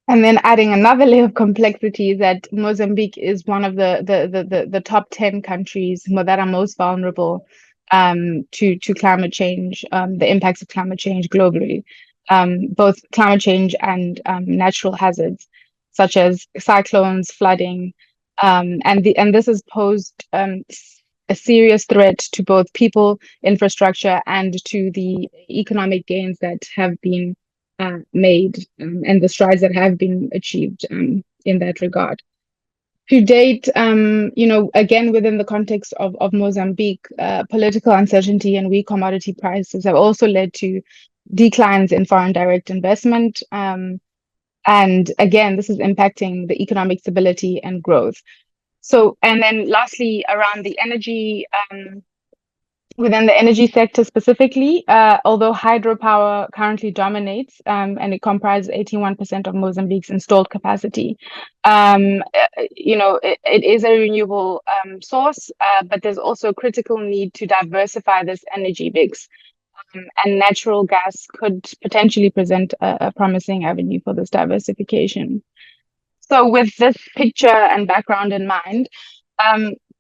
then adding another layer of complexity is that Mozambique is one of the top 10 countries that are most vulnerable to climate change, the impacts of climate change globally, both climate change and natural hazards, such as cyclones, flooding, and this has posed a serious threat to both people, infrastructure, and to the economic gains that have been made and the strides that have been achieved in that regard. To date, again, within the context of Mozambique, political uncertainty and weak commodity prices have also led to declines in foreign direct investment. And again, this is impacting the economic stability and growth. So, and then lastly, around the energy, within the energy sector specifically, although hydropower currently dominates and it comprises 81% of Mozambique's installed capacity, it is a renewable source, but there's also a critical need to diversify this energy mix. And natural gas could potentially present a promising avenue for this diversification. So with this picture and background in mind,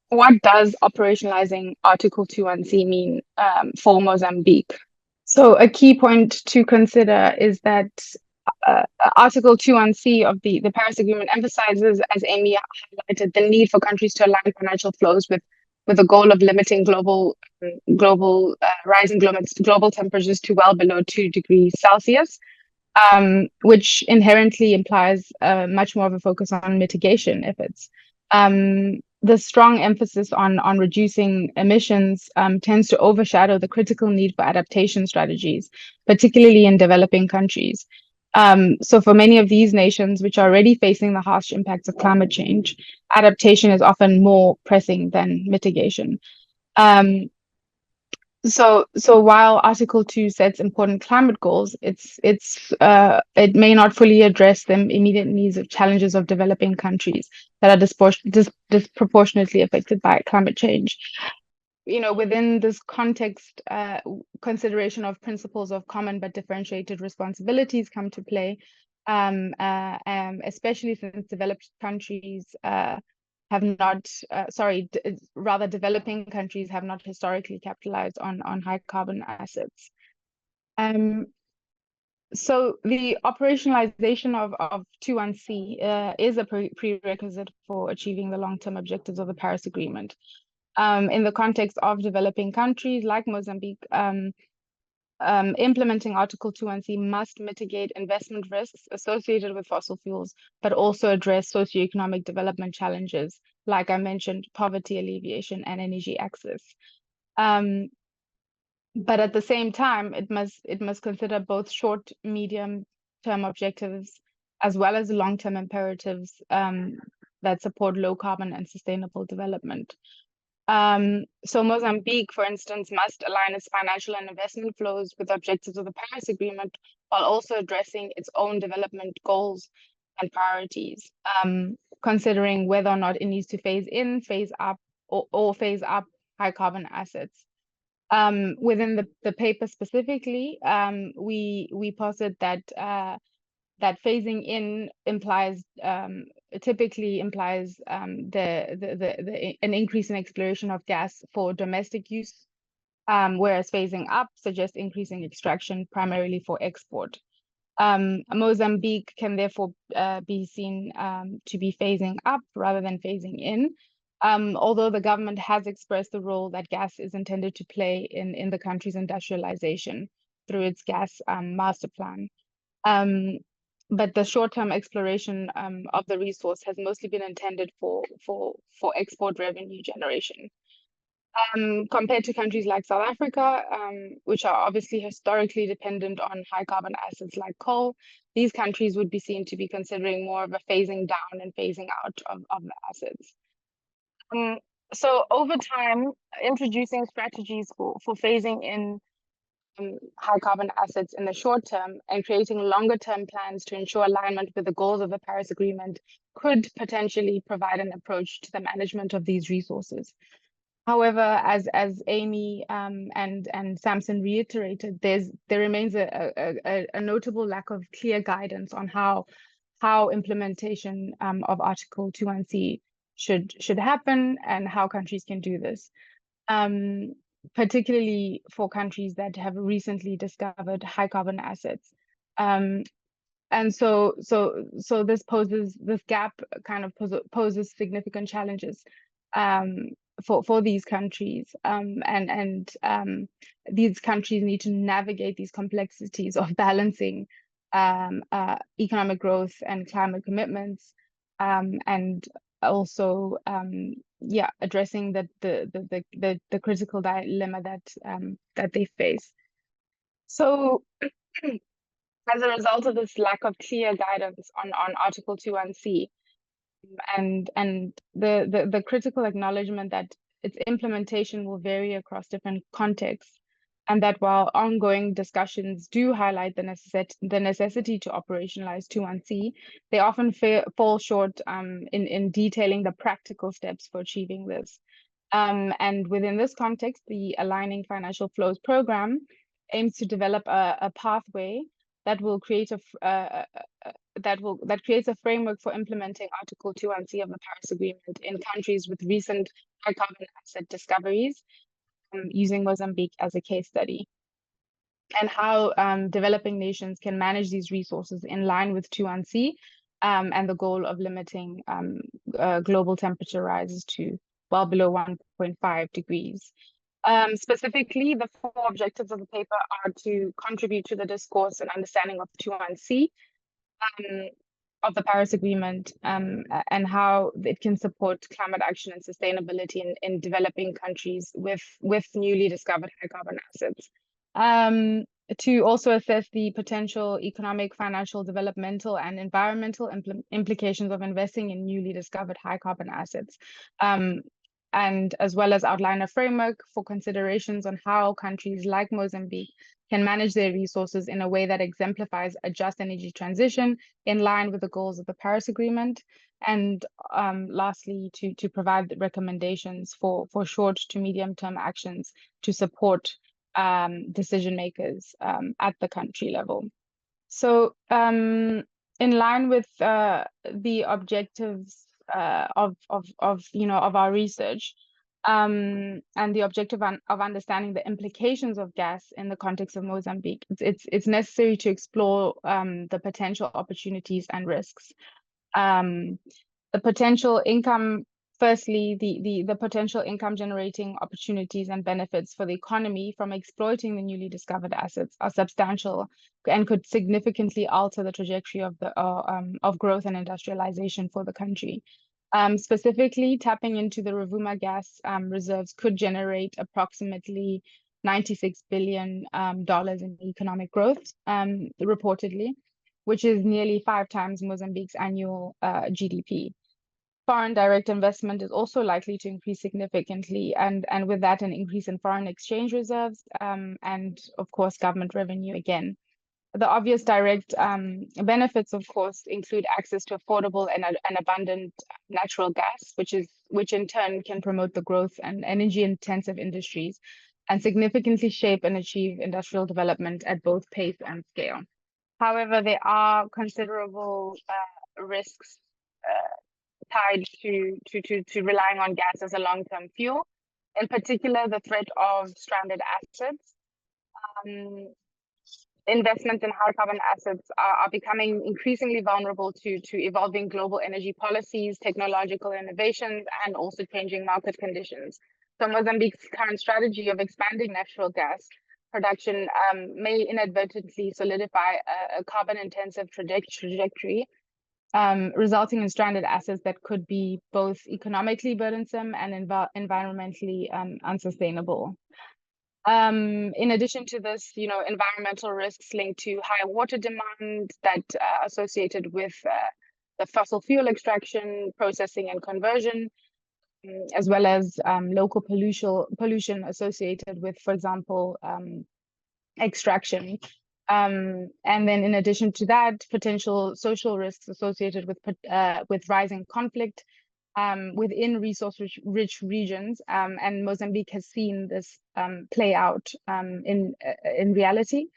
what does operationalizing Article 21C mean for Mozambique? So a key point to consider is that Article 21C of the Paris Agreement emphasizes, as Aimée highlighted, the need for countries to align financial flows with the goal of limiting rising global temperatures to well below 2 degrees Celsius, which inherently implies much more of a focus on mitigation efforts. The strong emphasis on reducing emissions tends to overshadow the critical need for adaptation strategies, particularly in developing countries. So for many of these nations, which are already facing the harsh impacts of climate change, adaptation is often more pressing than mitigation. So while Article 2 sets important climate goals, it may not fully address the immediate needs of challenges of developing countries that are disproportionately affected by climate change. Within this context, consideration of principles of common but differentiated responsibilities come to play, especially since developed countries developing countries have not historically capitalized on high carbon assets. So the operationalization of 21C is a prerequisite for achieving the long-term objectives of the Paris Agreement. In the context of developing countries like Mozambique, implementing Article 21C must mitigate investment risks associated with fossil fuels, but also address socioeconomic development challenges, like I mentioned, poverty alleviation and energy access. But at the same time, it must consider both short, medium-term objectives as well as long-term imperatives that support low carbon and sustainable development. So Mozambique, for instance, must align its financial and investment flows with the objectives of the Paris Agreement, while also addressing its own development goals and priorities, considering whether or not it needs to phase in, phase up, or phase up high carbon assets. Within the paper specifically, we posit that that phasing in typically implies an increase in exploration of gas for domestic use, whereas phasing up suggests increasing extraction primarily for export. Mozambique can therefore be seen to be phasing up rather than phasing in, although the government has expressed the role that gas is intended to play in the country's industrialization through its gas master plan. But the short-term exploration of the resource has mostly been intended for export revenue generation. Compared to countries like South Africa, which are obviously historically dependent on high carbon assets like coal, these countries would be seen to be considering more of a phasing down and phasing out of the assets. So over time, introducing strategies for phasing in high carbon assets in the short term and creating longer term plans to ensure alignment with the goals of the Paris Agreement could potentially provide an approach to the management of these resources. However, as Aimée and Samson reiterated, there remains a notable lack of clear guidance on how implementation of Article 21C should happen and how countries can do this. Particularly for countries that have recently discovered high carbon assets. And so this gap kind of poses significant challenges for these countries. And these countries need to navigate these complexities of balancing economic growth and climate commitments, and also addressing the critical dilemma that they face. So as a result of this lack of clear guidance on Article 21C and the critical acknowledgement that its implementation will vary across different contexts, and that while ongoing discussions do highlight the necessity to operationalize 21C, they often fall short in detailing the practical steps for achieving this. And within this context, the Aligning Financial Flows program aims to develop a pathway that will create that creates a framework for implementing Article 2(1)(c) of the Paris Agreement in countries with recent high carbon asset discoveries, using Mozambique as a case study, and how developing nations can manage these resources in line with 2(1)(c), and the goal of limiting global temperature rises to well below 1.5 degrees. Specifically, the 4 objectives of the paper are to contribute to the discourse and understanding of 2(1)(c) of the Paris Agreement, and how it can support climate action and sustainability in developing countries with newly discovered high carbon assets. To also assess the potential economic, financial, developmental, and environmental implications of investing in newly discovered high carbon assets, and as well as outline a framework for considerations on how countries like Mozambique can manage their resources in a way that exemplifies a just energy transition in line with the goals of the Paris Agreement. And lastly, to provide recommendations for short to medium term actions to support decision makers at the country level. So in line with the objectives of our research, and the objective of understanding the implications of gas in the context of Mozambique, it's necessary to explore the potential opportunities and risks. The potential income, firstly, the potential income generating opportunities and benefits for the economy from exploiting the newly discovered assets are substantial and could significantly alter the trajectory of growth and industrialization for the country. Specifically, tapping into the Rovuma gas reserves could generate approximately $96 billion in economic growth, reportedly, which is nearly 5 times Mozambique's annual GDP. Foreign direct investment is also likely to increase significantly, and with that, an increase in foreign exchange reserves, and of course, government revenue again. The obvious direct benefits, of course, include access to affordable and abundant natural gas, which in turn can promote the growth and energy-intensive industries and significantly shape and achieve industrial development at both pace and scale. However, there are considerable risks tied to relying on gas as a long-term fuel, in particular, the threat of stranded assets. Investments in high carbon assets are becoming increasingly vulnerable to evolving global energy policies, technological innovations, and also changing market conditions. So Mozambique's current strategy of expanding natural gas production may inadvertently solidify a carbon-intensive trajectory, resulting in stranded assets that could be both economically burdensome and environmentally unsustainable. In addition to this, environmental risks linked to high water demand that are associated with the fossil fuel extraction, processing, and conversion, as well as local pollution associated with, for example, extraction. And then in addition to that, potential social risks associated with rising conflict within resource-rich regions, and Mozambique has seen this play out in reality,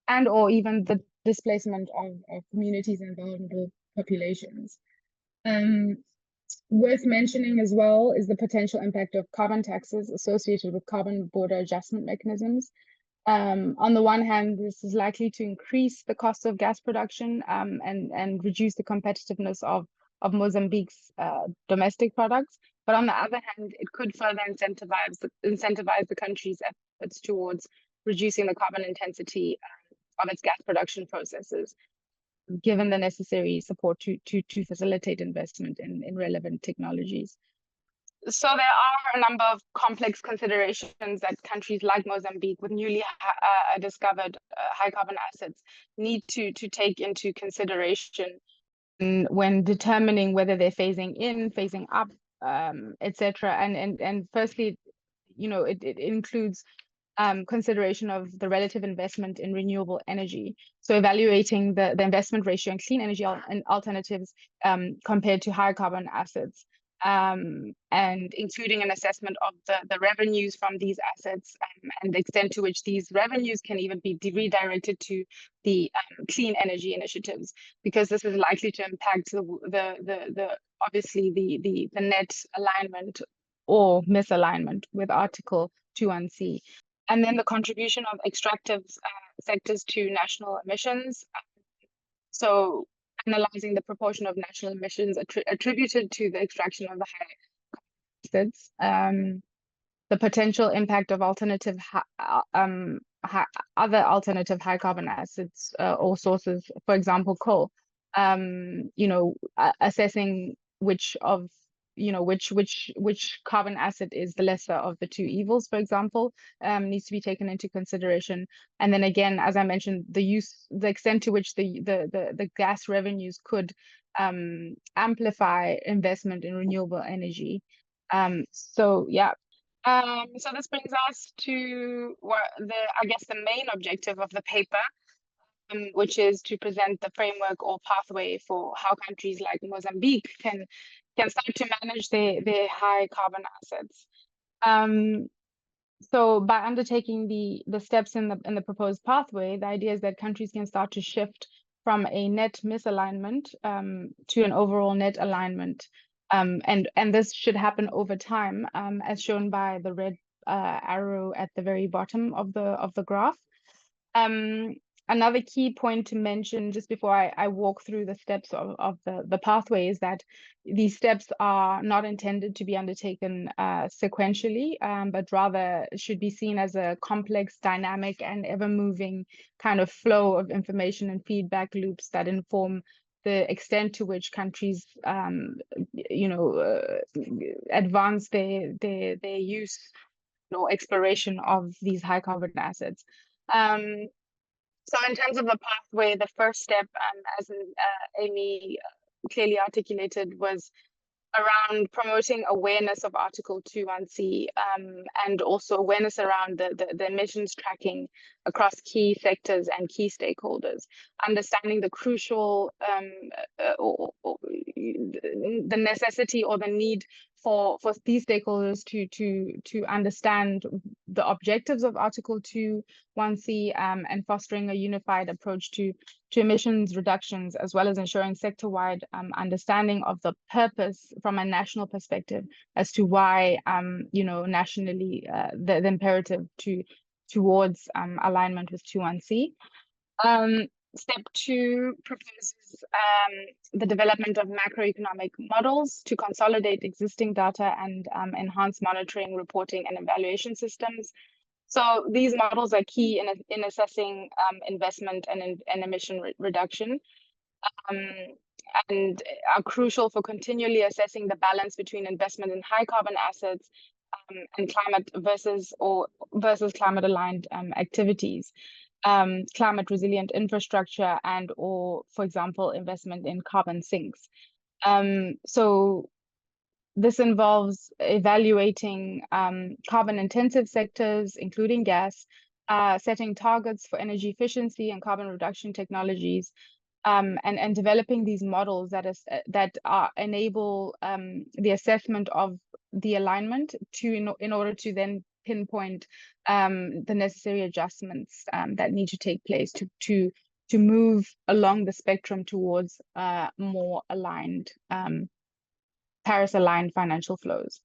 and or even the displacement of communities and vulnerable populations. Worth mentioning as well is the potential impact of carbon taxes associated with carbon border adjustment mechanisms. On the one hand, this is likely to increase the cost of gas production and reduce the competitiveness of Mozambique's domestic products. But on the other hand, it could further incentivize the country's efforts towards reducing the carbon intensity of its gas production processes, given the necessary support to facilitate investment in relevant technologies. So there are a number of complex considerations that countries like Mozambique with newly discovered high carbon assets need to take into consideration when determining whether they're phasing in, phasing up, etc. And firstly, it includes consideration of the relative investment in renewable energy. So evaluating the investment ratio in clean energy and alternatives compared to high carbon assets. and including an assessment of the revenues from these assets, and the extent to which these revenues can even be redirected to the clean energy initiatives, because this is likely to impact the obviously the net alignment or misalignment with Article 21C. And then the contribution of extractive sectors to national emissions. So analyzing the proportion of national emissions attributed to the extraction of the high acids, the potential impact of alternative other alternative high carbon acids or sources, for example, coal. Assessing which of which carbon acid is the lesser of the two evils, for example, needs to be taken into consideration. And then again, as I mentioned, the extent to which the gas revenues could amplify investment in renewable energy. So this brings us to the main objective of the paper, which is to present the framework or pathway for how countries like Mozambique can start to manage their high carbon assets. So by undertaking the steps in the proposed pathway, the idea is that countries can start to shift from a net misalignment to an overall net alignment. And this should happen over time, as shown by the red arrow at the very bottom of the graph. Another key point to mention just before I walk through the steps of the pathway is that these steps are not intended to be undertaken sequentially, but rather should be seen as a complex, dynamic, and ever-moving kind of flow of information and feedback loops that inform the extent to which countries advance their use or exploration of these high carbon assets. So in terms of the pathway, the first step, as Aimée clearly articulated, was around promoting awareness of Article 21C, and also awareness around the emissions tracking across key sectors and key stakeholders, understanding the crucial, the necessity or the need for these stakeholders to understand the objectives of Article 21C, and fostering a unified approach to emissions reductions, as well as ensuring sector-wide understanding of the purpose from a national perspective as to why, nationally, the imperative towards alignment with 21C. Step 2 proposes the development of macroeconomic models to consolidate existing data and enhance monitoring, reporting, and evaluation systems. So these models are key in assessing investment and emission reduction, and are crucial for continually assessing the balance between investment in high carbon assets and climate versus climate aligned activities. Climate resilient infrastructure or, for example, investment in carbon sinks. So this involves evaluating carbon intensive sectors, including gas, setting targets for energy efficiency and carbon reduction technologies, and developing these models that enable the assessment of the alignment in order to then pinpoint the necessary adjustments that need to take place to move along the spectrum towards more aligned, Paris-aligned financial flows.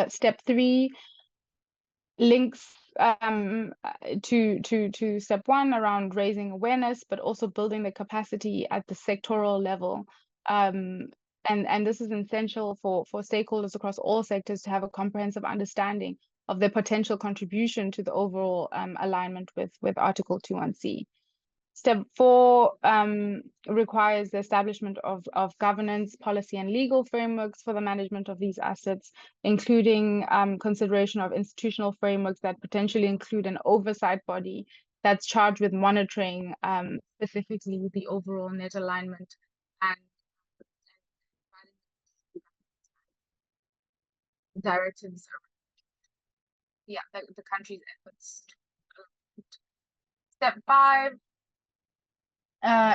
Step 3 links to step 1 around raising awareness, but also building the capacity at the sectoral level. And this is essential for stakeholders across all sectors to have a comprehensive understanding of their potential contribution to the overall alignment with Article 21C. Step 4 requires the establishment of governance, policy, and legal frameworks for the management of these assets, including consideration of institutional frameworks that potentially include an oversight body that's charged with monitoring specifically the overall net alignment and directives. The country's efforts. Step 5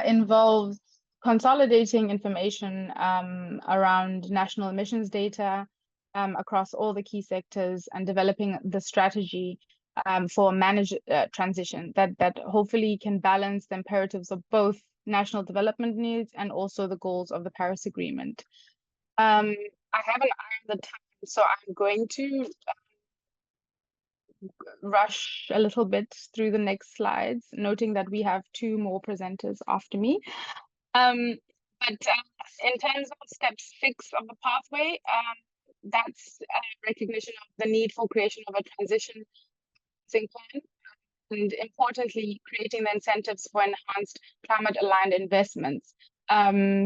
involves consolidating information around national emissions data across all the key sectors, and developing the strategy for managed transition that hopefully can balance the imperatives of both national development needs and also the goals of the Paris Agreement. I have an eye on the time, so I'm going to rush a little bit through the next slides, noting that we have 2 more presenters after me. But in terms of step 6 of the pathway, that's recognition of the need for creation of a transition plan, and importantly, creating the incentives for enhanced climate-aligned investments.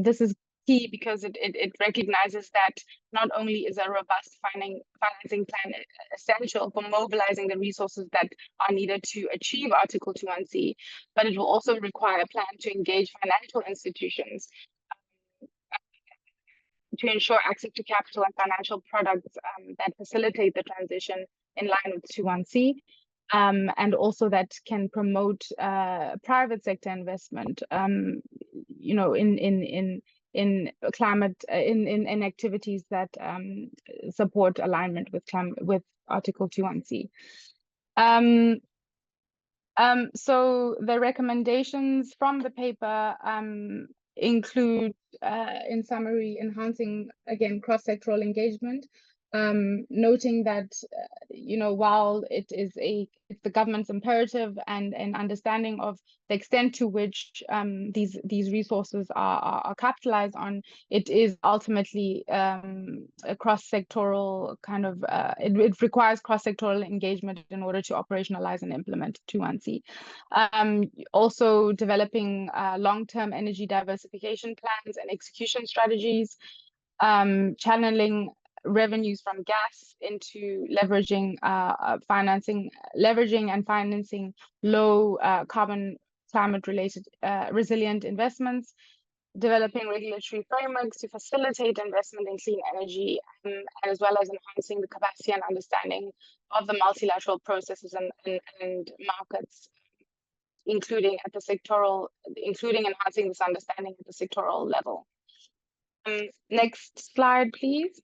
This is key because it recognizes that not only is a robust financing plan essential for mobilizing the resources that are needed to achieve Article 21C, but it will also require a plan to engage financial institutions to ensure access to capital and financial products that facilitate the transition in line with 21C. And also that can promote private sector investment, you know, in climate, in activities that support alignment with Article 21C. So the recommendations from the paper include, in summary, enhancing, again, cross-sectoral engagement, noting that, you know, while it's the government's imperative and an understanding of the extent to which these resources are capitalized on, it is ultimately a cross-sectoral kind of, it requires cross-sectoral engagement in order to operationalize and implement 21C. Also developing long-term energy diversification plans and execution strategies, channeling revenues from gas into leveraging and financing low carbon climate related resilient investments, developing regulatory frameworks to facilitate investment in clean energy, as well as enhancing the capacity and understanding of the multilateral processes and markets, including enhancing this understanding at the sectoral level. Next slide, please.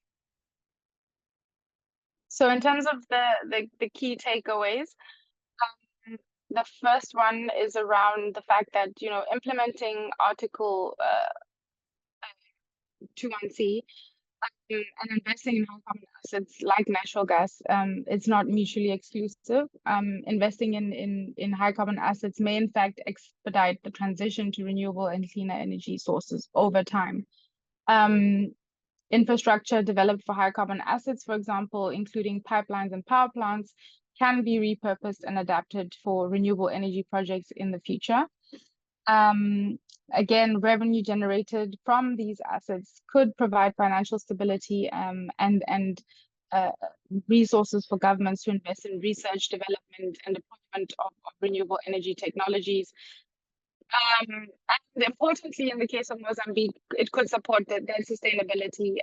So in terms of the key takeaways, the first one is around the fact that, you know, implementing Article 21C and investing in high carbon assets like natural gas, it's not mutually exclusive. Investing in high carbon assets may in fact expedite the transition to renewable and cleaner energy sources over time. Infrastructure developed for high carbon assets, for example, including pipelines and power plants, can be repurposed and adapted for renewable energy projects in the future. Again, revenue generated from these assets could provide financial stability and resources for governments to invest in research, development, and deployment of renewable energy technologies. And importantly, in the case of Mozambique, it could support their sustainability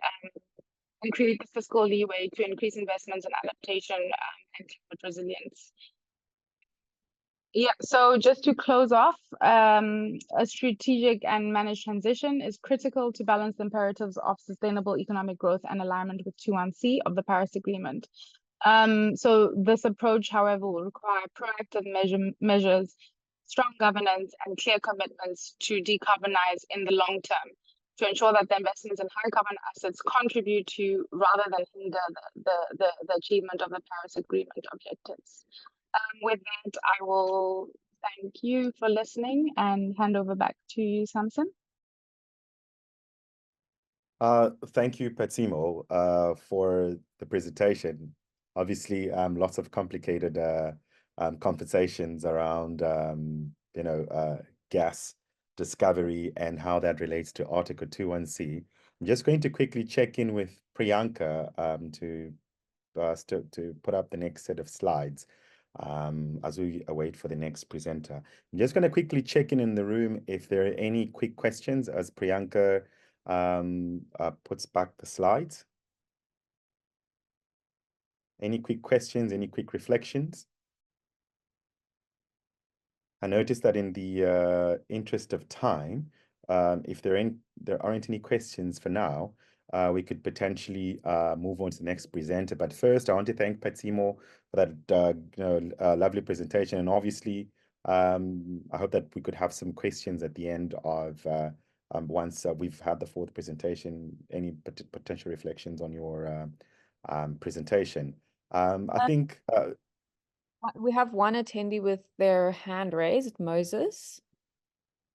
and create the fiscal leeway to increase investments in adaptation and climate resilience. Yeah, so just to close off, a strategic and managed transition is critical to balance the imperatives of sustainable economic growth and alignment with 21C of the Paris Agreement. So this approach, however, will require proactive measures, strong governance, and clear commitments to decarbonize in the long term, to ensure that the investments in high carbon assets contribute to rather than hinder the achievement of the Paris Agreement objectives. With that, I will thank you for listening and hand over back to you, Samson. Thank you, Phatsimo, for the presentation. Obviously, lots of complicated conversations around, you know, gas discovery and how that relates to Article 21C. I'm just going to quickly check in with Priyanka to put up the next set of slides as we await for the next presenter. I'm just going to quickly check in the room if there are any quick questions as Priyanka puts back the slides. Any quick questions, any quick reflections? I noticed that in the interest of time, if there aren't any questions for now, we could potentially move on to the next presenter. But first, I want to thank Phatsimo for that lovely presentation. And obviously, I hope that we could have some questions at the end of once we've had the fourth presentation. Any potential reflections on your presentation? I think we have one attendee with their hand raised, Moses.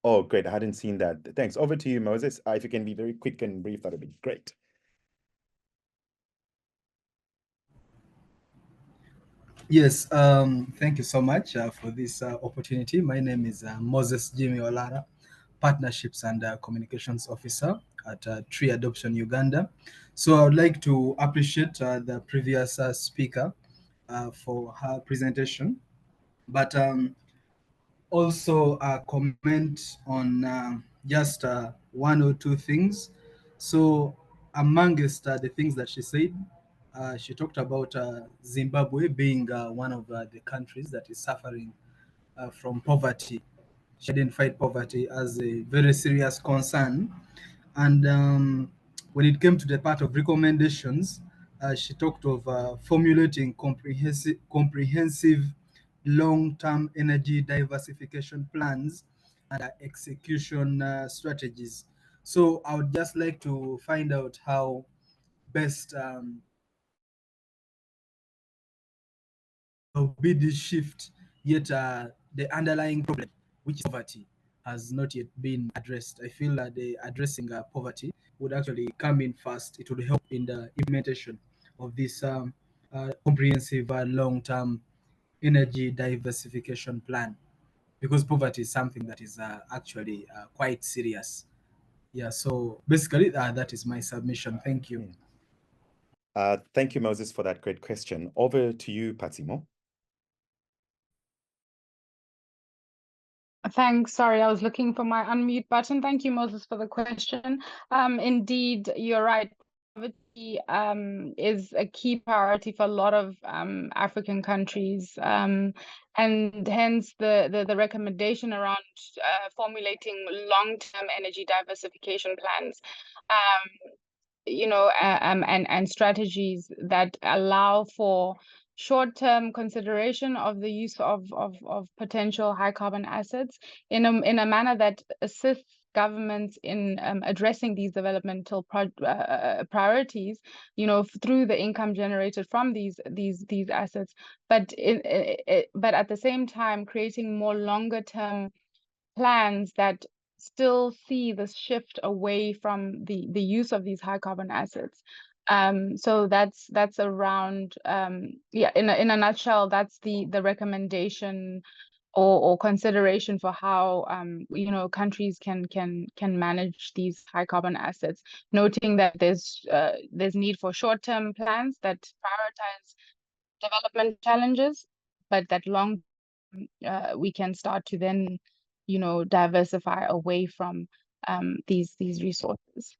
Oh, great. I hadn't seen that. Thanks. Over to you, Moses. If you can be very quick and brief, that would be great. Yes, thank you so much for this opportunity. My name is Moses Jimmy Olara, Partnerships and Communications Officer at Tree Adoption Uganda. So I would like to appreciate the previous speaker for her presentation, but also comment on just one or two things. So amongst the things that she said, she talked about Zimbabwe being one of the countries that is suffering from poverty. She identified poverty as a very serious concern. And when it came to the part of recommendations, she talked of formulating comprehensive long-term energy diversification plans and execution strategies. So I would just like to find out how best will be this shift, yet the underlying problem, which is poverty, has not yet been addressed. I feel that the addressing poverty would actually come in first. It would help in the implementation of this comprehensive long-term energy diversification plan, because poverty is something that is actually quite serious. Yeah, so basically that is my submission. Thank you. Thank you, Moses, for that great question. Over to you, Phatsimo. Thanks. Sorry, I was looking for my unmute button. Thank you, Moses, for the question. Indeed, you're right. Poverty is a key priority for a lot of African countries, and hence the recommendation around formulating long-term energy diversification plans. And strategies that allow for short-term consideration of the use of potential high carbon assets in a manner that assists governments in addressing these developmental priorities, through the income generated from these assets, but at the same time creating more longer-term plans that still see this shift away from the use of these high carbon assets. So that's around in a nutshell, that's the recommendation or consideration for how countries can manage these high carbon assets, noting that there's need for short-term plans that prioritize development challenges, but that long we can start to then diversify away from these resources.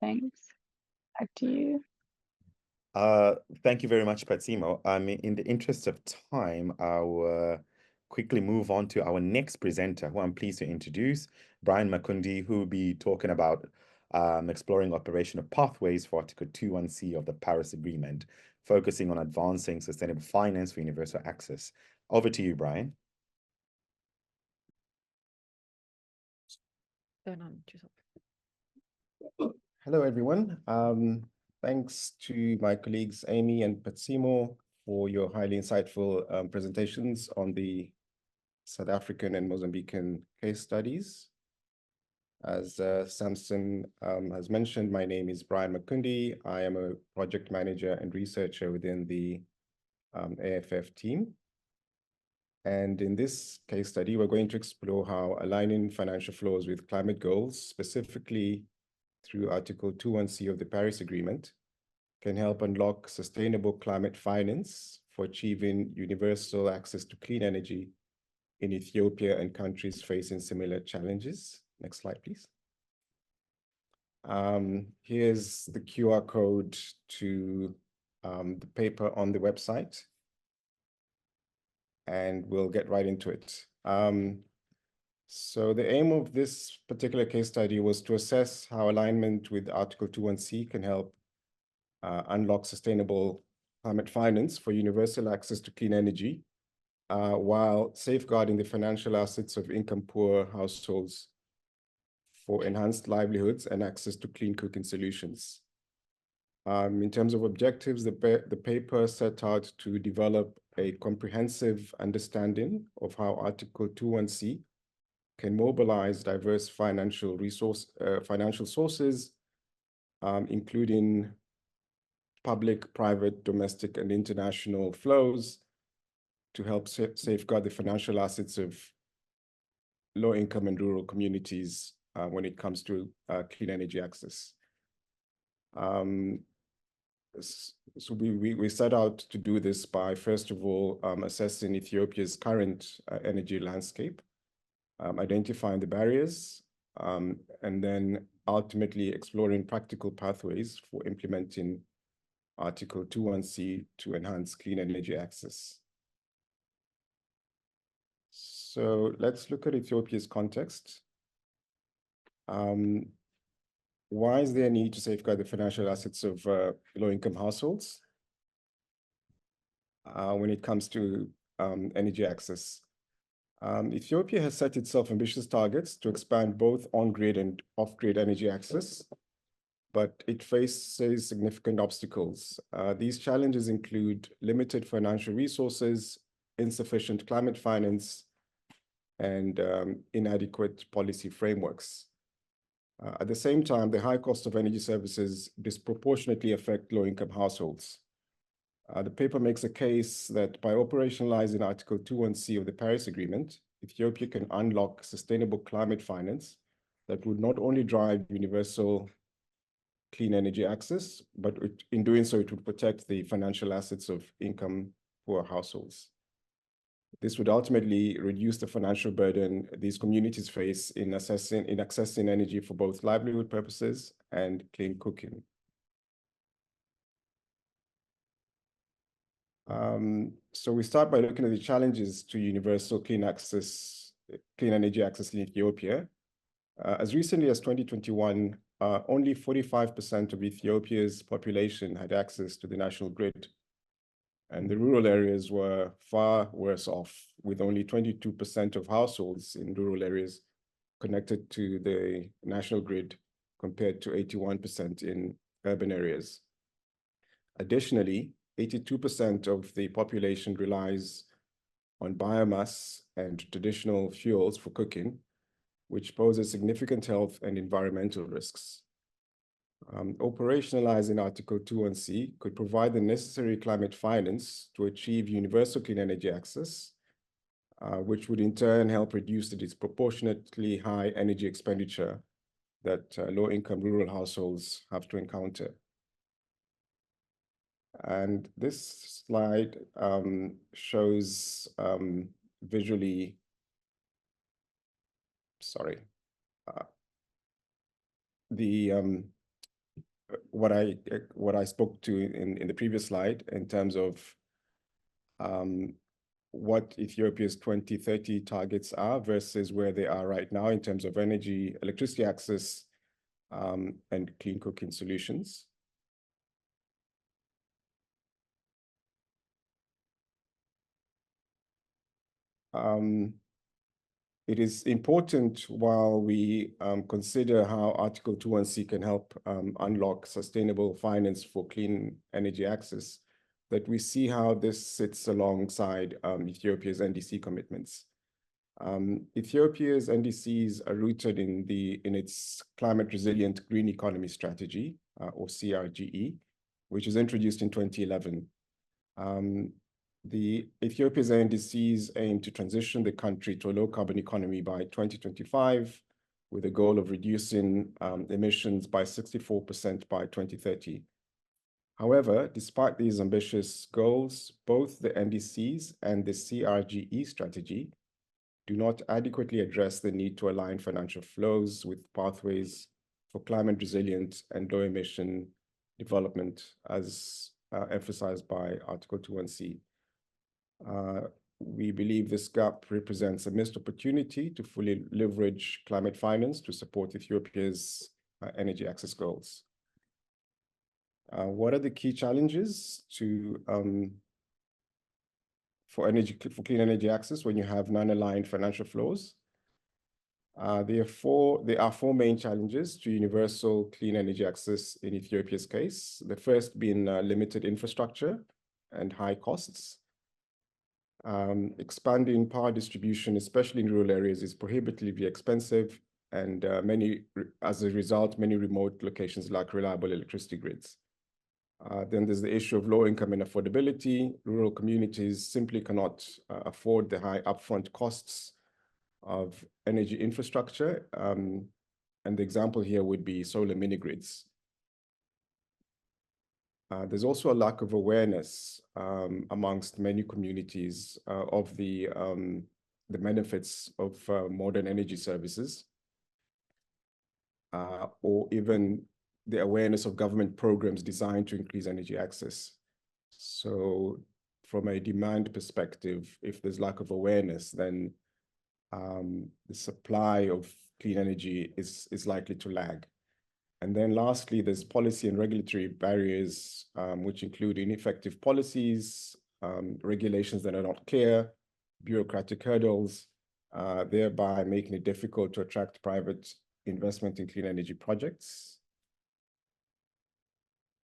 Thanks. Back to you. Thank you very much, Phatsimo. In the interest of time, I'll quickly move on to our next presenter, who I'm pleased to introduce, Brian Makundi, who will be talking about exploring operational pathways for Article 21C of the Paris Agreement, focusing on advancing sustainable finance for universal access. Over to you, Brian. Hello, everyone. Thanks to my colleagues Aimée and Phatsimo for your highly insightful presentations on the South African and Mozambican case studies. As Samson has mentioned, my name is Brian Makundi. I am a project manager and researcher within the AFF team. And in this case study, we're going to explore how aligning financial flows with climate goals, specifically through Article 21C of the Paris Agreement, can help unlock sustainable climate finance for achieving universal access to clean energy in Ethiopia and countries facing similar challenges. Next slide, please. Here's the QR code to the paper on the website, and we'll get right into it. So the aim of this particular case study was to assess how alignment with Article 21C can help unlock sustainable climate finance for universal access to clean energy, while safeguarding the financial assets of income-poor households for enhanced livelihoods and access to clean cooking solutions. In terms of objectives, the paper set out to develop a comprehensive understanding of how Article 21C can mobilize diverse financial sources, including public, private, domestic, and international flows to help safeguard the financial assets of low-income and rural communities when it comes to clean energy access. So we set out to do this by, first of all, assessing Ethiopia's current energy landscape, identifying the barriers, and then ultimately exploring practical pathways for implementing Article 21C to enhance clean energy access. So let's look at Ethiopia's context. Why is there a need to safeguard the financial assets of low-income households when it comes to energy access? Ethiopia has set itself ambitious targets to expand both on-grid and off-grid energy access, but it faces significant obstacles. These challenges include limited financial resources, insufficient climate finance, and inadequate policy frameworks. At the same time, the high cost of energy services disproportionately affect low-income households. The paper makes a case that by operationalizing Article 21C of the Paris Agreement, Ethiopia can unlock sustainable climate finance that would not only drive universal clean energy access, but in doing so, it would protect the financial assets of income-poor households. This would ultimately reduce the financial burden these communities face in accessing energy for both livelihood purposes and clean cooking. So we start by looking at the challenges to universal clean energy access in Ethiopia. As recently as 2021, only 45% of Ethiopia's population had access to the national grid. And the rural areas were far worse off, with only 22% of households in rural areas connected to the national grid compared to 81% in urban areas. Additionally, 82% of the population relies on biomass and traditional fuels for cooking, which poses significant health and environmental risks. Operationalizing Article 21C could provide the necessary climate finance to achieve universal clean energy access, which would in turn help reduce the disproportionately high energy expenditure that low-income rural households have to encounter. And this slide shows visually, what I spoke to in the previous slide in terms of what Ethiopia's 2030 targets are versus where they are right now in terms of electricity access, and clean cooking solutions. It is important while we consider how Article 21C can help unlock sustainable finance for clean energy access, that we see how this sits alongside Ethiopia's NDC commitments. Ethiopia's NDCs are rooted in its climate resilient green economy strategy, or CRGE, which was introduced in 2011. The Ethiopia's NDCs aim to transition the country to a low carbon economy by 2025, with a goal of reducing emissions by 64% by 2030. However, despite these ambitious goals, both the NDCs and the CRGE strategy do not adequately address the need to align financial flows with pathways for climate resilient and low emission development, as emphasized by Article 21C. we believe this gap represents a missed opportunity to fully leverage climate finance to support Ethiopia's energy access goals. What are the key challenges for clean energy access when you have non-aligned financial flows? There are four main challenges to universal clean energy access in Ethiopia's case. The first being limited infrastructure and high costs. Expanding power distribution, especially in rural areas, is prohibitively expensive, and as a result, many remote locations lack reliable electricity grids. Then there's the issue of low income and affordability. Rural communities simply cannot afford the high upfront costs of energy infrastructure. And the example here would be solar mini grids. There's also a lack of awareness amongst many communities of the benefits of modern energy services, or even the awareness of government programs designed to increase energy access. So from a demand perspective, if there's lack of awareness, then the supply of clean energy is likely to lag. And then lastly, there's policy and regulatory barriers, which include ineffective policies, regulations that are not clear, bureaucratic hurdles, thereby making it difficult to attract private investment in clean energy projects.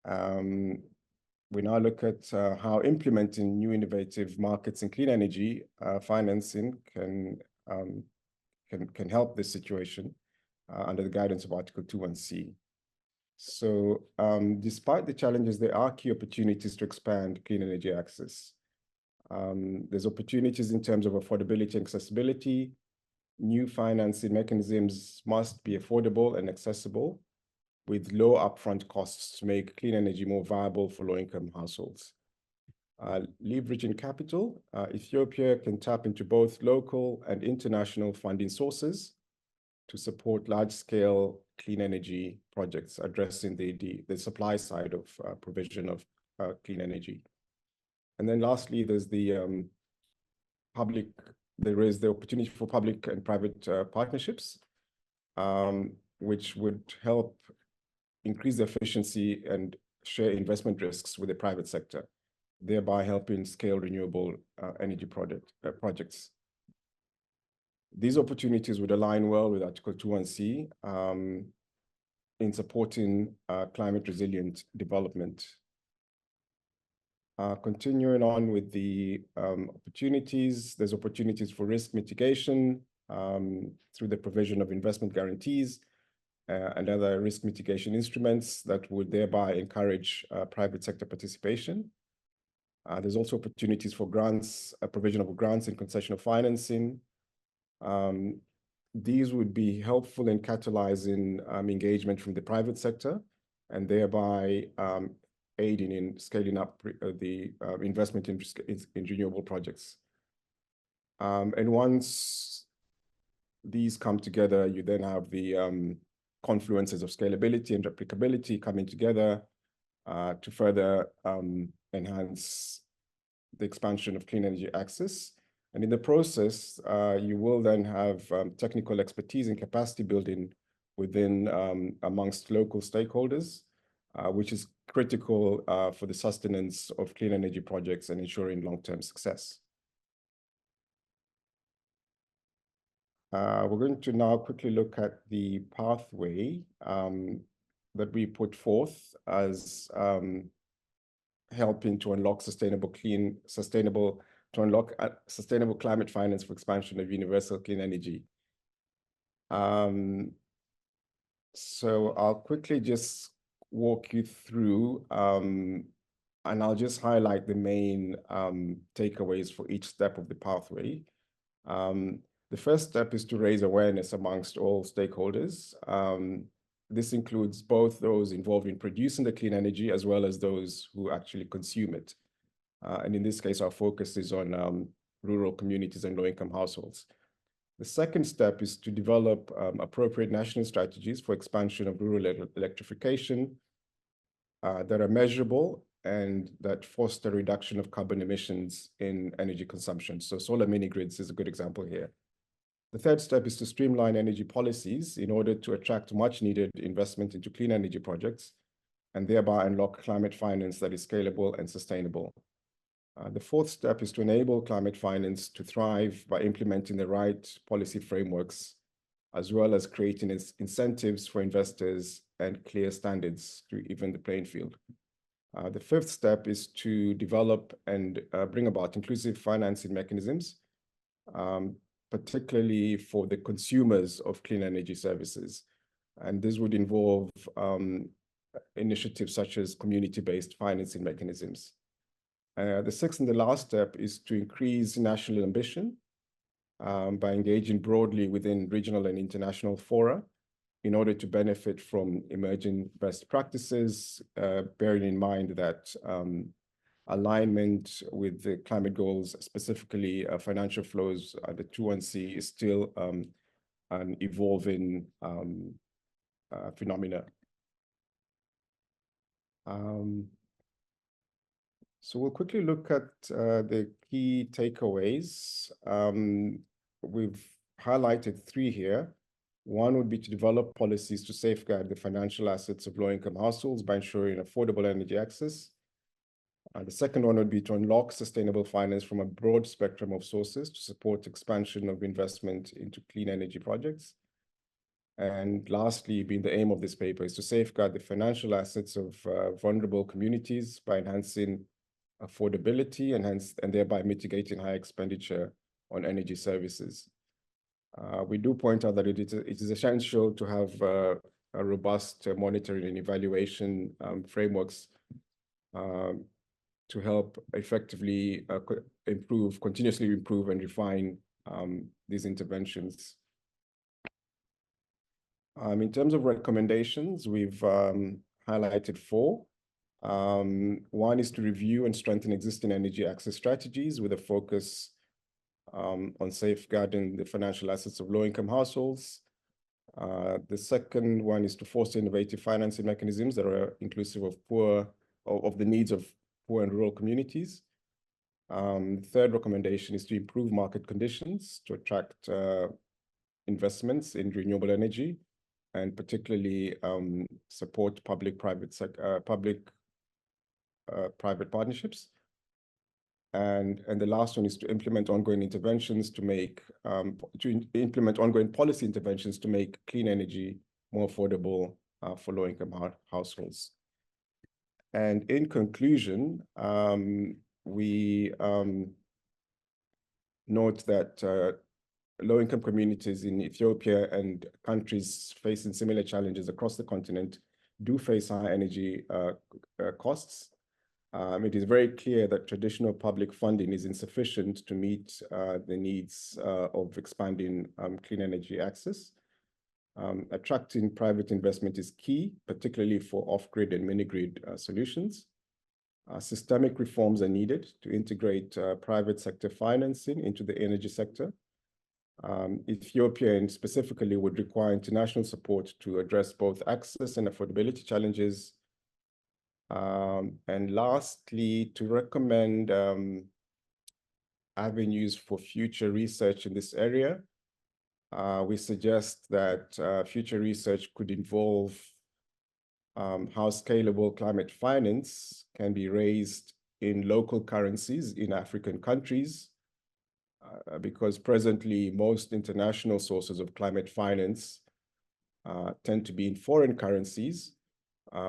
We now look at how implementing new innovative markets in clean energy financing can help this situation under the guidance of Article 21C. So despite the challenges, there are key opportunities to expand clean energy access. There's opportunities in terms of affordability and accessibility. New financing mechanisms must be affordable and accessible, with low upfront costs to make clean energy more viable for low-income households. Leveraging capital, Ethiopia can tap into both local and international funding sources to support large-scale clean energy projects, addressing the supply side of provision of clean energy. And then lastly, there's the opportunity for public and private partnerships, which would help increase the efficiency and share investment risks with the private sector, thereby helping scale renewable energy projects. These opportunities would align well with Article 21C in supporting climate resilient development. Continuing on with the opportunities, there's opportunities for risk mitigation through the provision of investment guarantees and other risk mitigation instruments that would thereby encourage private sector participation. There's also opportunities for grants, provision of grants and concessional financing. These would be helpful in catalyzing engagement from the private sector and thereby aiding in scaling up the investment in renewable projects. And once these come together, you then have the confluences of scalability and replicability coming together to further enhance the expansion of clean energy access. And in the process, you will then have technical expertise and capacity building within amongst local stakeholders, which is critical for the sustenance of clean energy projects and ensuring long-term success. We're going to now quickly look at the pathway that we put forth as helping to unlock sustainable climate finance for expansion of universal clean energy. So I'll quickly just walk you through, and I'll just highlight the main takeaways for each step of the pathway. The first step is to raise awareness amongst all stakeholders. This includes both those involved in producing the clean energy as well as those who actually consume it. And in this case, our focus is on rural communities and low-income households. The second step is to develop appropriate national strategies for expansion of rural electrification that are measurable and that foster reduction of carbon emissions in energy consumption. So solar mini grids is a good example here. The third step is to streamline energy policies in order to attract much needed investment into clean energy projects and thereby unlock climate finance that is scalable and sustainable. The fourth step is to enable climate finance to thrive by implementing the right policy frameworks, as well as creating incentives for investors and clear standards to even the playing field. The fifth step is to develop and bring about inclusive financing mechanisms, particularly for the consumers of clean energy services. And this would involve initiatives such as community-based financing mechanisms. The sixth and the last step is to increase national ambition by engaging broadly within regional and international fora in order to benefit from emerging best practices, bearing in mind that alignment with the climate goals, specifically financial flows, the 2.1C is still an evolving phenomena. So we'll quickly look at the key takeaways. We've highlighted three here. One would be to develop policies to safeguard the financial assets of low-income households by ensuring affordable energy access. The second one would be to unlock sustainable finance from a broad spectrum of sources to support expansion of investment into clean energy projects. And lastly, being the aim of this paper is to safeguard the financial assets of vulnerable communities by enhancing affordability and thereby mitigating high expenditure on energy services. We do point out that it is essential to have a robust monitoring and evaluation frameworks to help effectively continuously improve and refine these interventions. In terms of recommendations, we've highlighted four. One is to review and strengthen existing energy access strategies with a focus on safeguarding the financial assets of low-income households. The second one is to foster innovative financing mechanisms that are inclusive of the needs of poor and rural communities. Third recommendation is to improve market conditions to attract investments in renewable energy, and particularly support public-private partnerships. And the last one is to implement ongoing interventions implement ongoing policy interventions to make clean energy more affordable for low-income households. And in conclusion, we note that low-income communities in Ethiopia and countries facing similar challenges across the continent do face high energy costs. It is very clear that traditional public funding is insufficient to meet the needs of expanding clean energy access. Attracting private investment is key, particularly for off-grid and mini-grid solutions. Systemic reforms are needed to integrate private sector financing into the energy sector. Ethiopia, and specifically, would require international support to address both access and affordability challenges. And lastly, to recommend avenues for future research in this area. We suggest that future research could involve how scalable climate finance can be raised in local currencies in African countries, because presently most international sources of climate finance tend to be in foreign currencies,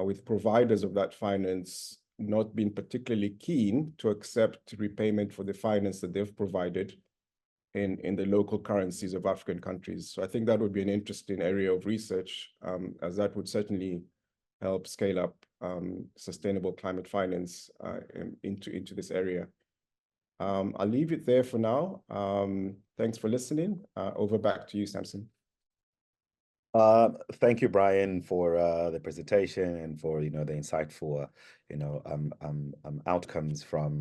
with providers of that finance not being particularly keen to accept repayment for the finance that they've provided in the local currencies of African countries. So I think that would be an interesting area of research, as that would certainly help scale up sustainable climate finance into this area. I'll leave it there for now. Thanks for listening. Over back to you, Samson. Thank you, Brian, for the presentation and for the insightful outcomes from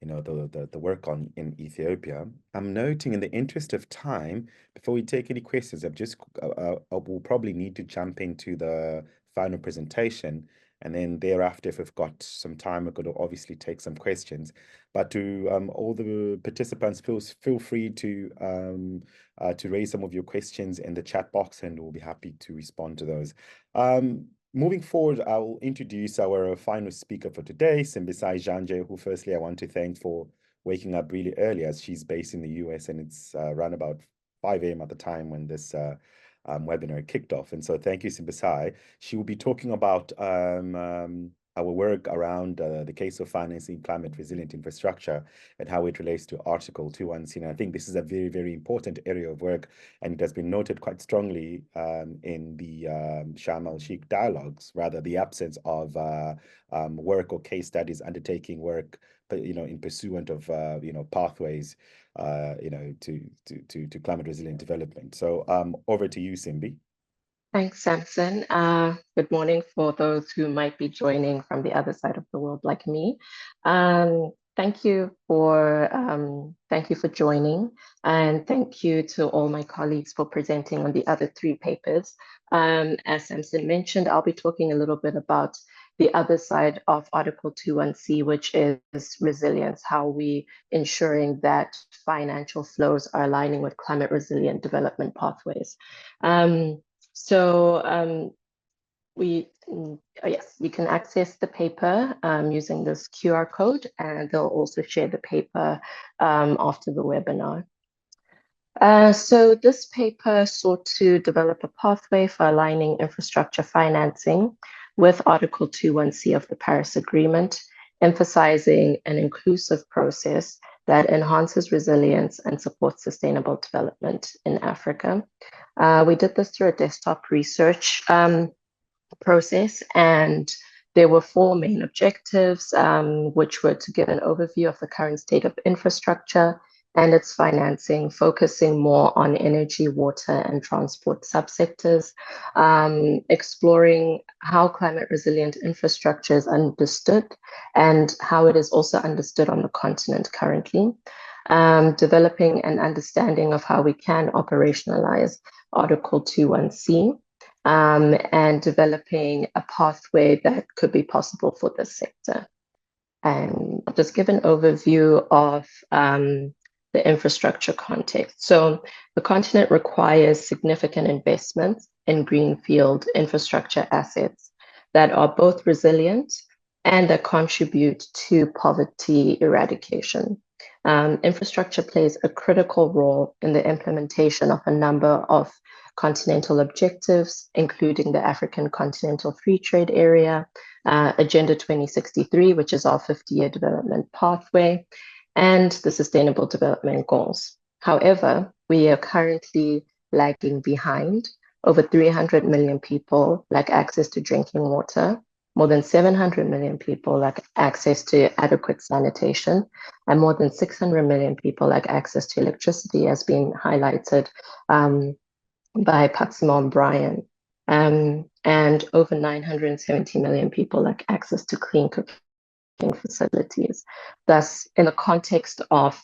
the work in Ethiopia. I'm noting, in the interest of time, before we take any questions, we'll probably need to jump into the final presentation. And then thereafter, if we've got some time, we're going to obviously take some questions. But to all the participants, feel free to raise some of your questions in the chat box, and we'll be happy to respond to those. Moving forward, I'll introduce our final speaker for today, Simbisai Zhanje, who firstly I want to thank for waking up really early, as she's based in the US, and it's around about 5 a.m. at the time when this webinar kicked off. And so thank you, Simbisai. She will be talking about our work around the case of financing climate resilient infrastructure and how it relates to Article 216. And I think this is a very, very important area of work, and it has been noted quite strongly in the Sharm el-Sheikh dialogues, rather the absence of work or case studies undertaking work, but in pursuant of pathways to climate resilient development. So over to you, Simbi. Thanks, Samson. Good morning for those who might be joining from the other side of the world like me. Thank you for joining, and thank you to all my colleagues for presenting on the other 3 papers. As Samson mentioned, I'll be talking a little bit about the other side of Article 21C, which is resilience, how we ensuring that financial flows are aligning with climate resilient development pathways. Yes, you can access the paper using this QR code, and they'll also share the paper after the webinar. So this paper sought to develop a pathway for aligning infrastructure financing with Article 21C of the Paris Agreement, emphasizing an inclusive process that enhances resilience and supports sustainable development in Africa. We did this through a desktop research process, and there were 4 main objectives, which were to give an overview of the current state of infrastructure and its financing, focusing more on energy, water, and transport subsectors, exploring how climate resilient infrastructure is understood and how it is also understood on the continent currently, developing an understanding of how we can operationalize Article 21C, and developing a pathway that could be possible for this sector. And I'll just give an overview of the infrastructure context. So the continent requires significant investments in greenfield infrastructure assets that are both resilient and that contribute to poverty eradication. Infrastructure plays a critical role in the implementation of a number of continental objectives, including the African Continental Free Trade Area, Agenda 2063, which is our 50-year development pathway, and the Sustainable Development Goals. However, we are currently lagging behind. Over 300 million people lack access to drinking water. More than 700 million people lack access to adequate sanitation, and more than 600 million people lack access to electricity, as being highlighted by Phatsimo and Brian. And over 970 million people lack access to clean cooking facilities. Thus, in the context of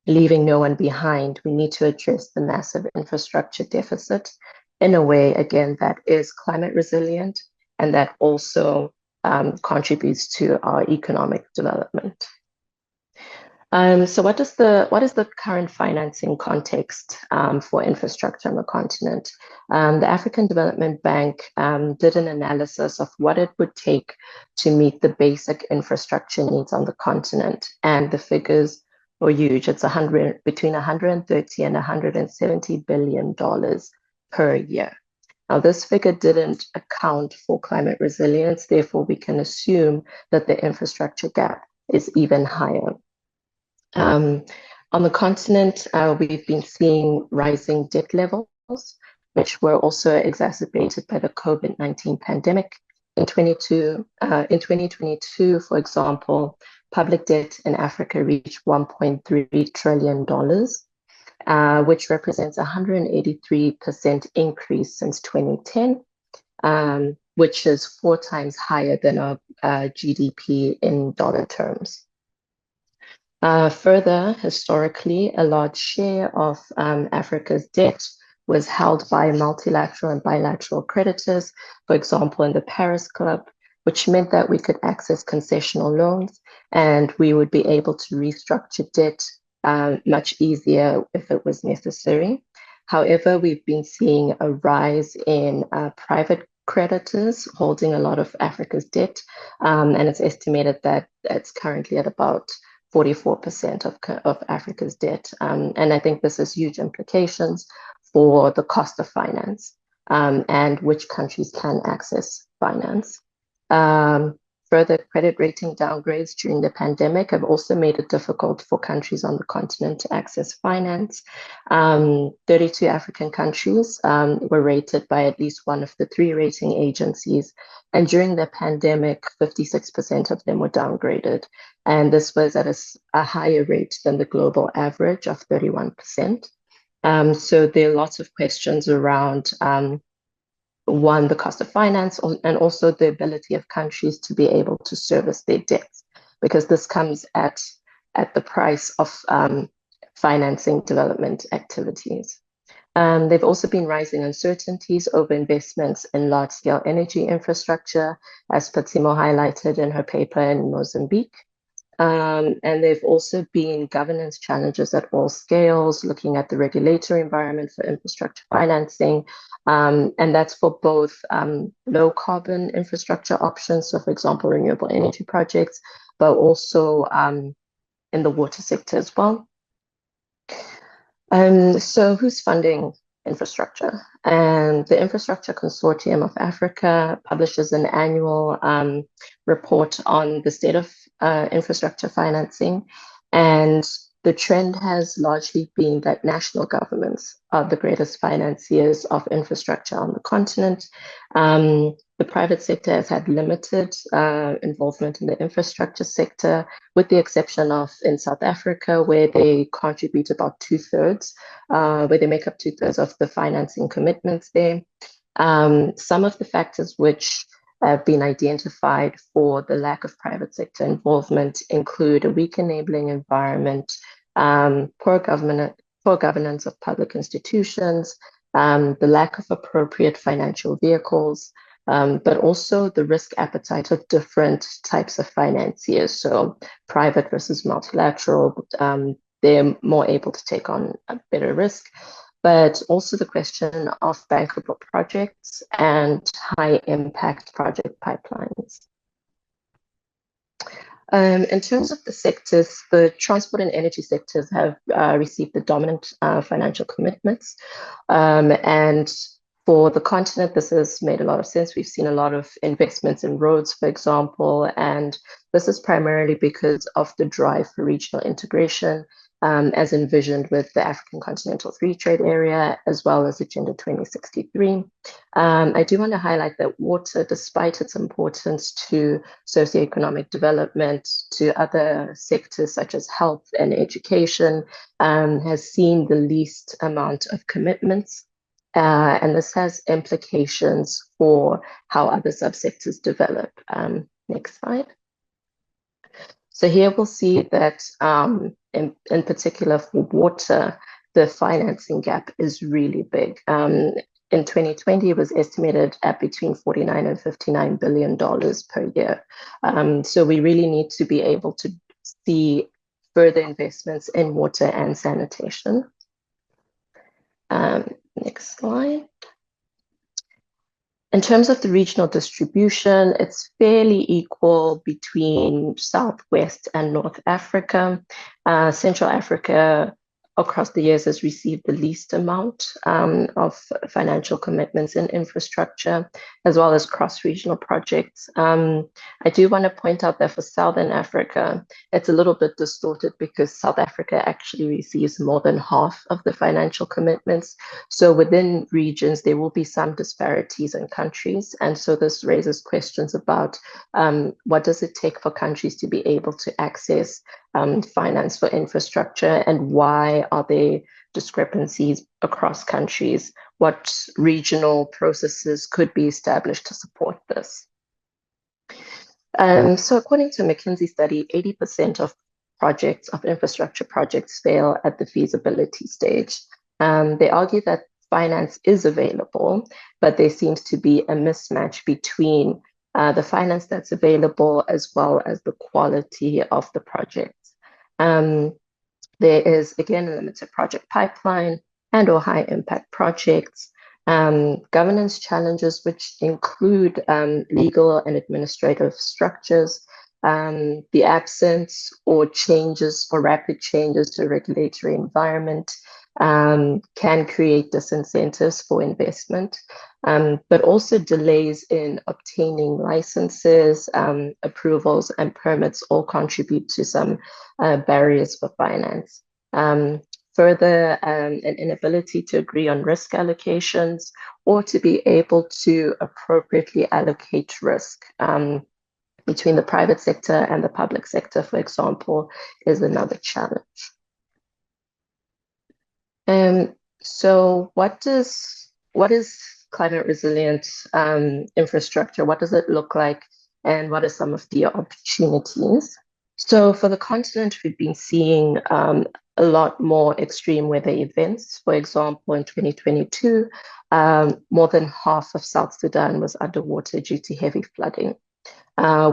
leaving no one behind, we need to address the massive infrastructure deficit in a way, again, that is climate resilient and that also contributes to our economic development. So what is the current financing context for infrastructure on the continent? The African Development Bank did an analysis of what it would take to meet the basic infrastructure needs on the continent, and the figures were huge. It's between 130 and 170 billion dollars per year. Now, this figure didn't account for climate resilience, therefore we can assume that the infrastructure gap is even higher. On the continent, we've been seeing rising debt levels, which were also exacerbated by the COVID-19 pandemic. In 2022, for example, public debt in Africa reached $1.3 trillion, which represents a 183% increase since 2010, which is 4 times higher than our GDP in dollar terms. Further, historically, a large share of Africa's debt was held by multilateral and bilateral creditors, for example, in the Paris Club, which meant that we could access concessional loans and we would be able to restructure debt much easier if it was necessary. However, we've been seeing a rise in private creditors holding a lot of Africa's debt, and it's estimated that it's currently at about 44% of Africa's debt. And I think this has huge implications for the cost of finance and which countries can access finance. Further credit rating downgrades during the pandemic have also made it difficult for countries on the continent to access finance. 32 African countries were rated by at least one of the 3 rating agencies. And during the pandemic, 56% of them were downgraded. And this was at a higher rate than the global average of 31%. So there are lots of questions around one, the cost of finance, and also the ability of countries to be able to service their debts, because this comes at the price of financing development activities. There've also been rising uncertainties over investments in large-scale energy infrastructure, as Phatsimo highlighted in her paper in Mozambique. And there've also been governance challenges at all scales, looking at the regulatory environment for infrastructure financing. And that's for both low carbon infrastructure options, so for example, renewable energy projects, but also in the water sector as well. So who's funding infrastructure? And the Infrastructure Consortium of Africa publishes an annual report on the state of infrastructure financing. And the trend has largely been that national governments are the greatest financiers of infrastructure on the continent. The private sector has had limited involvement in the infrastructure sector, with the exception of in South Africa, where they contribute about 2/3, where they make up 2/3 of the financing commitments there. Some of the factors which have been identified for the lack of private sector involvement include a weak enabling environment, poor governance of public institutions, the lack of appropriate financial vehicles, but also the risk appetite of different types of financiers. So private versus multilateral, they're more able to take on a better risk, but also the question of bankable projects and high impact project pipelines. In terms of the sectors, the transport and energy sectors have received the dominant financial commitments. And for the continent, this has made a lot of sense. We've seen a lot of investments in roads, for example, and this is primarily because of the drive for regional integration, as envisioned with the African Continental Free Trade Area, as well as Agenda 2063. I do want to highlight that water, despite its importance to socioeconomic development, to other sectors such as health and education, has seen the least amount of commitments. And this has implications for how other subsectors develop. Next slide. So here we'll see that in particular for water, the financing gap is really big. In 2020, it was estimated at between $49 and $59 billion per year. So we really need to be able to see further investments in water and sanitation. Next slide. In terms of the regional distribution, it's fairly equal between Southwest and North Africa. Central Africa, across the years, has received the least amount of financial commitments in infrastructure, as well as cross-regional projects. I do want to point out that for Southern Africa, it's a little bit distorted because South Africa actually receives more than half of the financial commitments. So within regions, there will be some disparities in countries. And so this raises questions about what does it take for countries to be able to access finance for infrastructure, and why are there discrepancies across countries? What regional processes could be established to support this? So according to a McKinsey study, 80% of infrastructure projects fail at the feasibility stage. They argue that finance is available, but there seems to be a mismatch between the finance that's available, as well as the quality of the project. There is, again, a limited project pipeline and or high impact projects, governance challenges, which include legal and administrative structures, the absence or changes or rapid changes to regulatory environment can create disincentives for investment, but also delays in obtaining licenses, approvals, and permits all contribute to some barriers for finance. Further, an inability to agree on risk allocations or to be able to appropriately allocate risk between the private sector and the public sector, for example, is another challenge. So what is climate resilient infrastructure? What does it look like? And what are some of the opportunities? So for the continent, we've been seeing a lot more extreme weather events. For example, in 2022, more than half of South Sudan was underwater due to heavy flooding.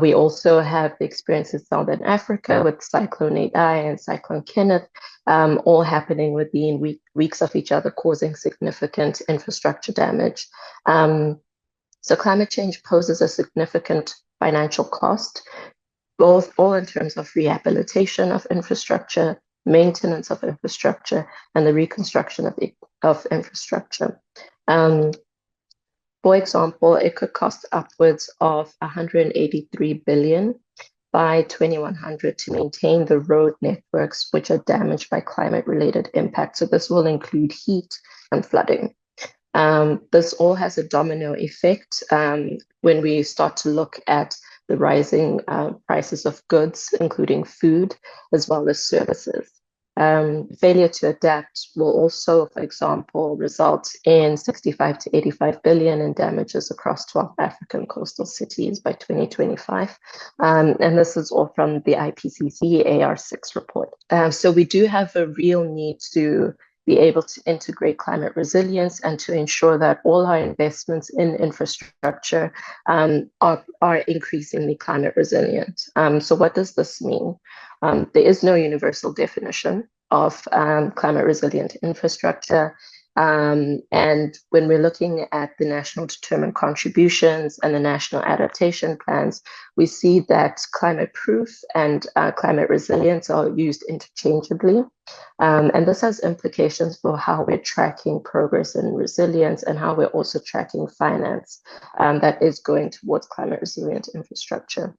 We also have the experience in Southern Africa with Cyclone Idai and Cyclone Kenneth, all happening within weeks of each other, causing significant infrastructure damage. So climate change poses a significant financial cost, all in terms of rehabilitation of infrastructure, maintenance of infrastructure, and the reconstruction of infrastructure. For example, it could cost upwards of 183 billion by 2100 to maintain the road networks which are damaged by climate-related impacts. So this will include heat and flooding. This all has a domino effect when we start to look at the rising prices of goods, including food, as well as services. Failure to adapt will also, for example, result in 65 to 85 billion in damages across 12 African coastal cities by 2025. And this is all from the IPCC AR6 report. So we do have a real need to be able to integrate climate resilience and to ensure that all our investments in infrastructure are increasingly climate resilient. So what does this mean? There is no universal definition of climate resilient infrastructure. And when we're looking at the national determined contributions and the national adaptation plans, we see that climate proof and climate resilience are used interchangeably. And this has implications for how we're tracking progress and resilience and how we're also tracking finance that is going towards climate resilient infrastructure.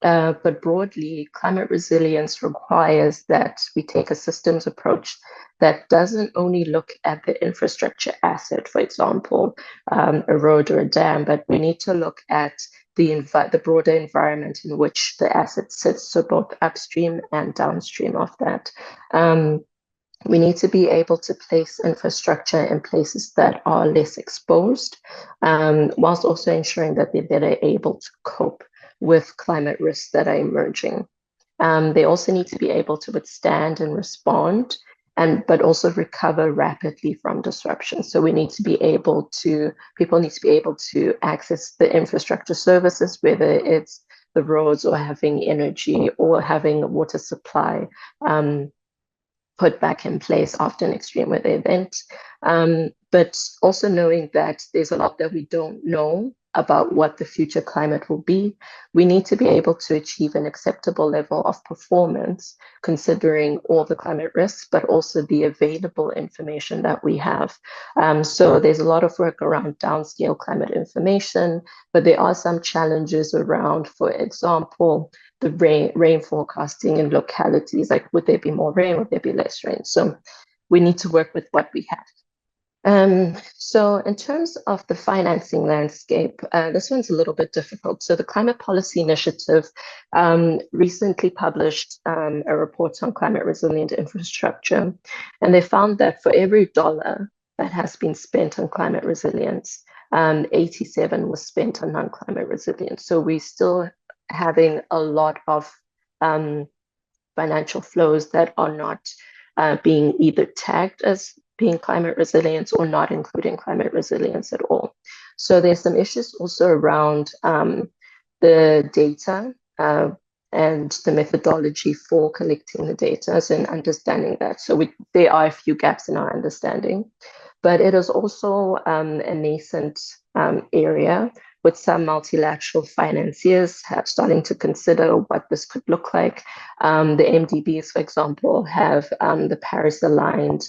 But broadly, climate resilience requires that we take a systems approach that doesn't only look at the infrastructure asset, for example, a road or a dam, but we need to look at the broader environment in which the asset sits, so both upstream and downstream of that. We need to be able to place infrastructure in places that are less exposed, whilst also ensuring that they're better able to cope with climate risks that are emerging. They also need to be able to withstand and respond, but also recover rapidly from disruption. So people need to be able to access the infrastructure services, whether it's the roads or having energy or having a water supply put back in place after an extreme weather event. But also knowing that there's a lot that we don't know about what the future climate will be. We need to be able to achieve an acceptable level of performance, considering all the climate risks, but also the available information that we have. So there's a lot of work around downscale climate information, but there are some challenges around, for example, the rain forecasting in localities, like would there be more rain, would there be less rain? So we need to work with what we have. So in terms of the financing landscape, this one's a little bit difficult. So the Climate Policy Initiative recently published a report on climate resilient infrastructure, and they found that for every dollar that has been spent on climate resilience, 87 was spent on non-climate resilience. So we're still having a lot of financial flows that are not being either tagged as being climate resilience or not including climate resilience at all. So there's some issues also around the data and the methodology for collecting the data, so in understanding that. So there are a few gaps in our understanding, but it is also a nascent area, with some multilateral financiers starting to consider what this could look like. The MDBs, for example, have the Paris-aligned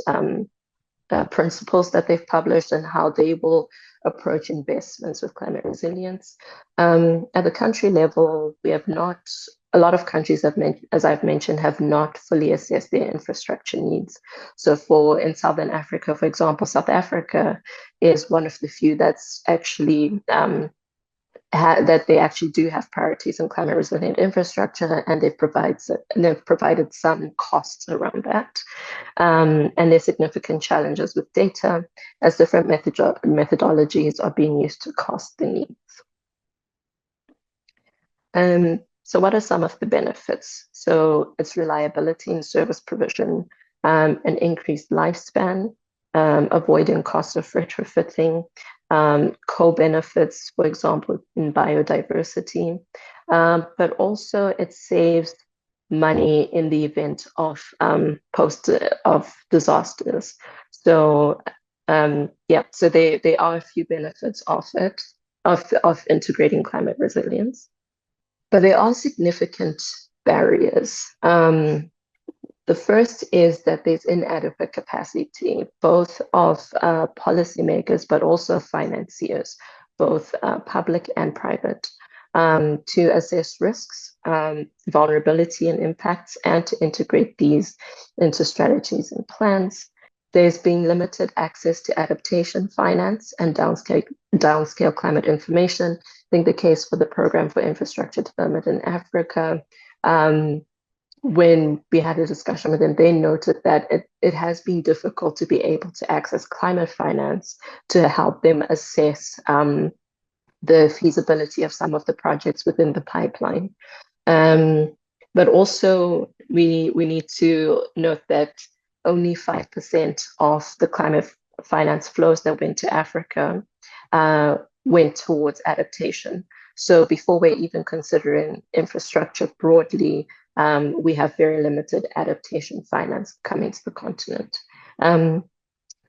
principles that they've published and how they will approach investments with climate resilience. At the country level, we have not, a lot of countries have, as I've mentioned, have not fully assessed their infrastructure needs. So in Southern Africa, for example, South Africa is one of the few that's actually that they actually do have priorities in climate resilient infrastructure, and they've provided some costs around that. And there's significant challenges with data, as different methodologies are being used to cost the needs. So what are some of the benefits? So it's reliability in service provision, an increased lifespan, avoiding costs of retrofitting, co-benefits, for example, in biodiversity, but also it saves money in the event of disasters. So so there are a few benefits of integrating climate resilience, but there are significant barriers. The first is that there's inadequate capacity, both of policymakers, but also financiers, both public and private, to assess risks, vulnerability and impacts, and to integrate these into strategies and plans. There's been limited access to adaptation finance and downscale climate information. I think the case for the Program for Infrastructure Development in Africa, when we had a discussion with them, they noted that it has been difficult to be able to access climate finance to help them assess the feasibility of some of the projects within the pipeline. But also, we need to note that only 5% of the climate finance flows that went to Africa went towards adaptation. So before we're even considering infrastructure broadly, we have very limited adaptation finance coming to the continent.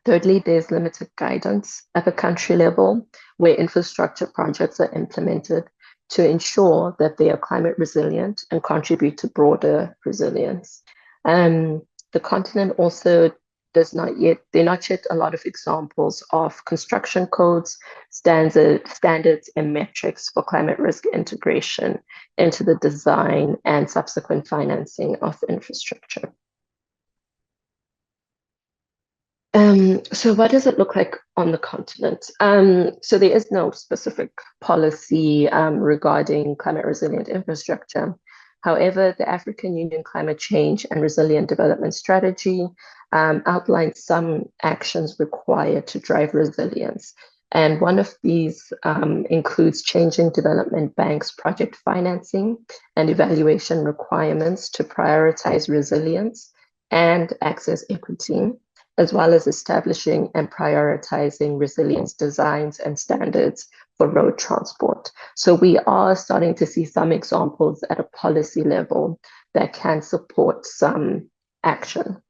Thirdly, there's limited guidance at the country level where infrastructure projects are implemented to ensure that they are climate resilient and contribute to broader resilience. The continent also there are not yet a lot of examples of construction codes, standards and metrics for climate risk integration into the design and subsequent financing of infrastructure. So what does it look like on the continent? So there is no specific policy regarding climate resilient infrastructure. However, the African Union Climate Change and Resilient Development Strategy outlines some actions required to drive resilience. And one of these includes changing development banks' project financing and evaluation requirements to prioritize resilience and access equity, as well as establishing and prioritizing resilience designs and standards for road transport. So we are starting to see some examples at a policy level that can support some action.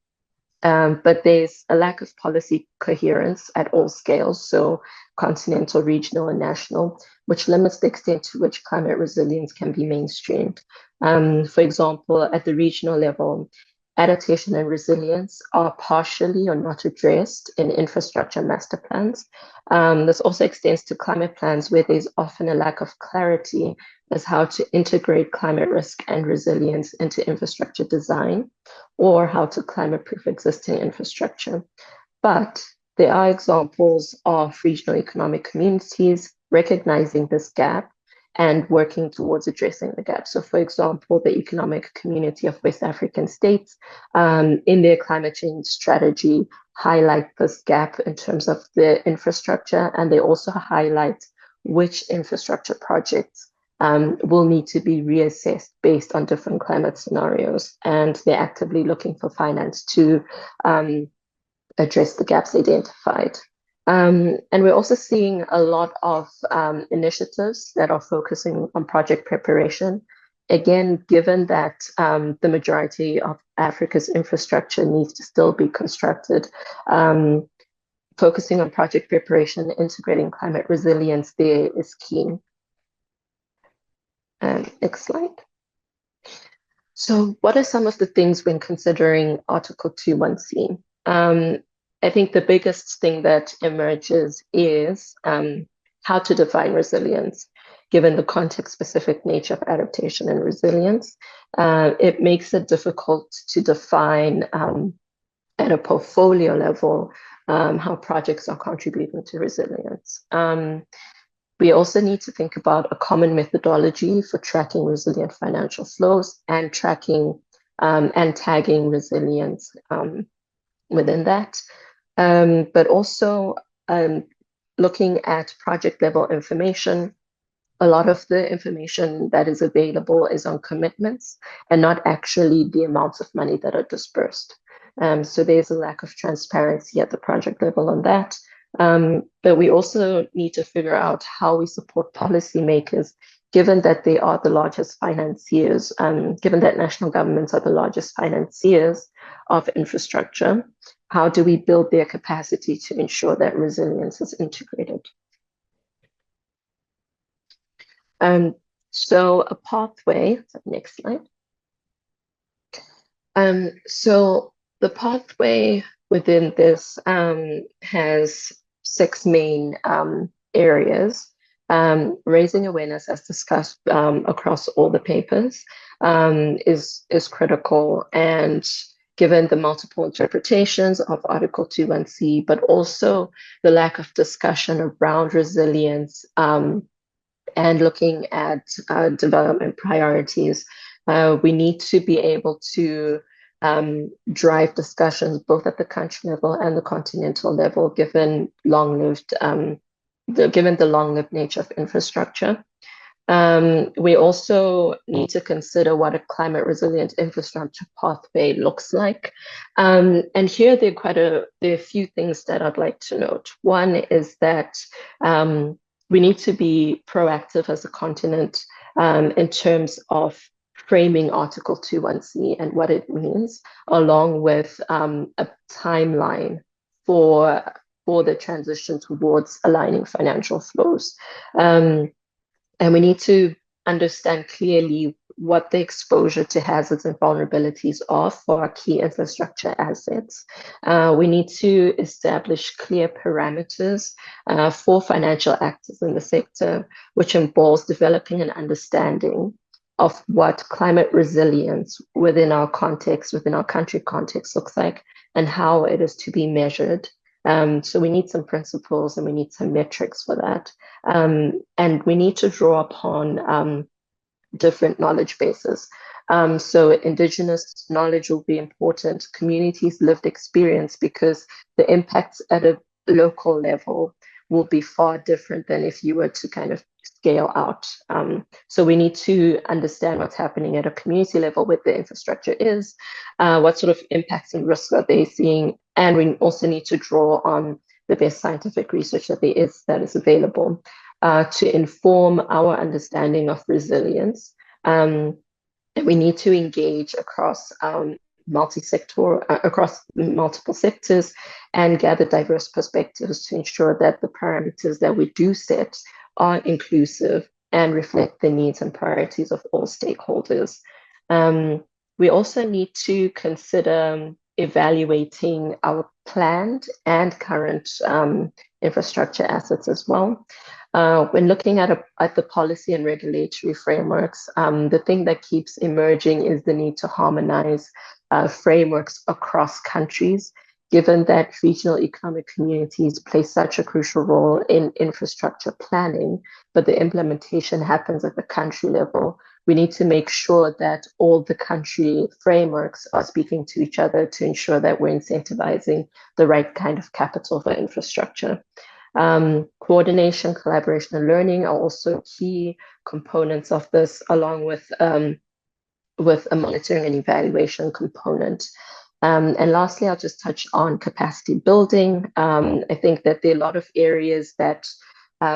But there's a lack of policy coherence at all scales, so continental, regional, and national, which limits the extent to which climate resilience can be mainstreamed. For example, at the regional level, adaptation and resilience are partially or not addressed in infrastructure master plans. This also extends to climate plans where there's often a lack of clarity as how to integrate climate risk and resilience into infrastructure design, or how to climate-proof existing infrastructure. But there are examples of regional economic communities recognizing this gap and working towards addressing the gap. So for example, the Economic Community of West African States in their climate change strategy highlight this gap in terms of the infrastructure, and they also highlight which infrastructure projects will need to be reassessed based on different climate scenarios. And they're actively looking for finance to address the gaps identified. And we're also seeing a lot of initiatives that are focusing on project preparation. Again, given that the majority of Africa's infrastructure needs to still be constructed, focusing on project preparation, integrating climate resilience there is key. Next slide. So what are some of the things when considering Article 21C? I think the biggest thing that emerges is how to define resilience, given the context-specific nature of adaptation and resilience. It makes it difficult to define at a portfolio level how projects are contributing to resilience. We also need to think about a common methodology for tracking resilient financial flows and tracking and tagging resilience within that. But also looking at project level information. A lot of the information that is available is on commitments and not actually the amounts of money that are dispersed. So there's a lack of transparency at the project level on that. But we also need to figure out how we support policymakers, given that they are the largest financiers, given that national governments are the largest financiers of infrastructure. How do we build their capacity to ensure that resilience is integrated? So a pathway, next slide. So the pathway within this has 6 main areas. Raising awareness, as discussed across all the papers, is critical. And given the multiple interpretations of Article 21C, but also the lack of discussion around resilience and looking at development priorities, we need to be able to drive discussions both at the country level and the continental level, given the long-lived nature of infrastructure. We also need to consider what a climate resilient infrastructure pathway looks like. And here there are a few things that I'd like to note. One is that we need to be proactive as a continent in terms of framing Article 21C and what it means, along with a timeline for the transition towards aligning financial flows. And we need to understand clearly what the exposure to hazards and vulnerabilities are for our key infrastructure assets. We need to establish clear parameters for financial actors in the sector, which involves developing an understanding of what climate resilience within our context, within our country context looks like, and how it is to be measured. So we need some principles and we need some metrics for that. And we need to draw upon different knowledge bases. So indigenous knowledge will be important, communities' lived experience, because the impacts at a local level will be far different than if you were to kind of scale out. So we need to understand what's happening at a community level, what the infrastructure is, what sort of impacts and risks are they seeing, and we also need to draw on the best scientific research that that is available to inform our understanding of resilience. And we need to engage across across multiple sectors and gather diverse perspectives to ensure that the parameters that we do set are inclusive and reflect the needs and priorities of all stakeholders. We also need to consider evaluating our planned and current infrastructure assets as well. When looking at the policy and regulatory frameworks, the thing that keeps emerging is the need to harmonize frameworks across countries, given that regional economic communities play such a crucial role in infrastructure planning, but the implementation happens at the country level. We need to make sure that all the country frameworks are speaking to each other to ensure that we're incentivizing the right kind of capital for infrastructure. Coordination, collaboration, and learning are also key components of this, along with a monitoring and evaluation component. And lastly, I'll just touch on capacity building. I think that there are a lot of areas that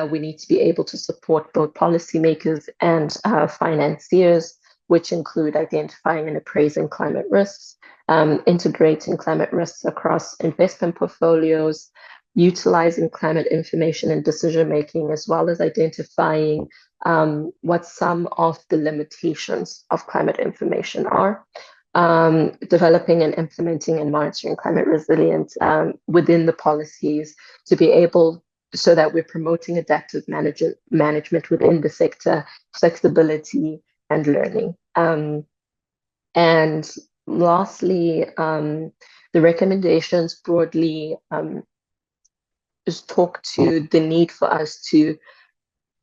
we need to be able to support both policymakers and financiers, which include identifying and appraising climate risks, integrating climate risks across investment portfolios, utilizing climate information in decision making, as well as identifying what some of the limitations of climate information are. Developing and implementing and monitoring climate resilience within the policies to be able so that we're promoting adaptive management within the sector, flexibility and learning. And lastly, the recommendations broadly just talk to the need for us to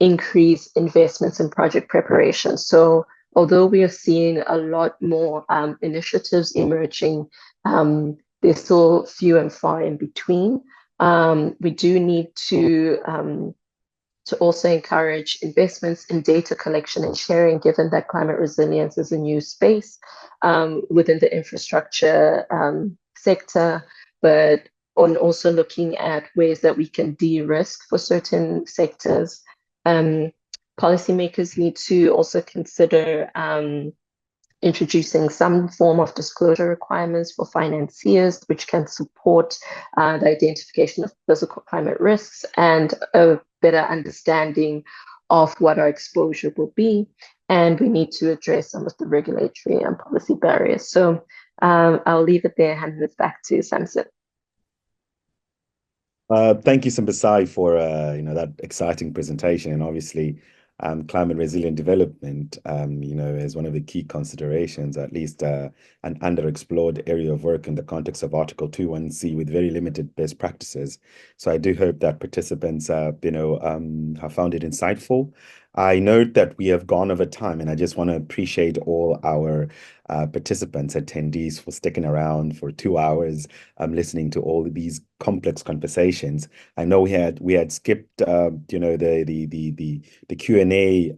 increase investments in project preparation. So although we are seeing a lot more initiatives emerging, they're still few and far in between. We do need to also encourage investments in data collection and sharing, given that climate resilience is a new space within the infrastructure sector, but on also looking at ways that we can de-risk for certain sectors. Policymakers need to also consider introducing some form of disclosure requirements for financiers, which can support the identification of physical climate risks and a better understanding of what our exposure will be. And we need to address some of the regulatory and policy barriers. So I'll leave it there and hand it back to Samson. Thank you, Simbisai, for that exciting presentation. And obviously, climate resilient development, is one of the key considerations, at least an underexplored area of work in the context of Article 2.1c with very limited best practices. So I do hope that participants, have found it insightful. I note that we have gone over time, and I just want to appreciate all our participants, attendees, for sticking around for 2 hours, listening to all of these complex conversations. I know we had skipped, the Q&A,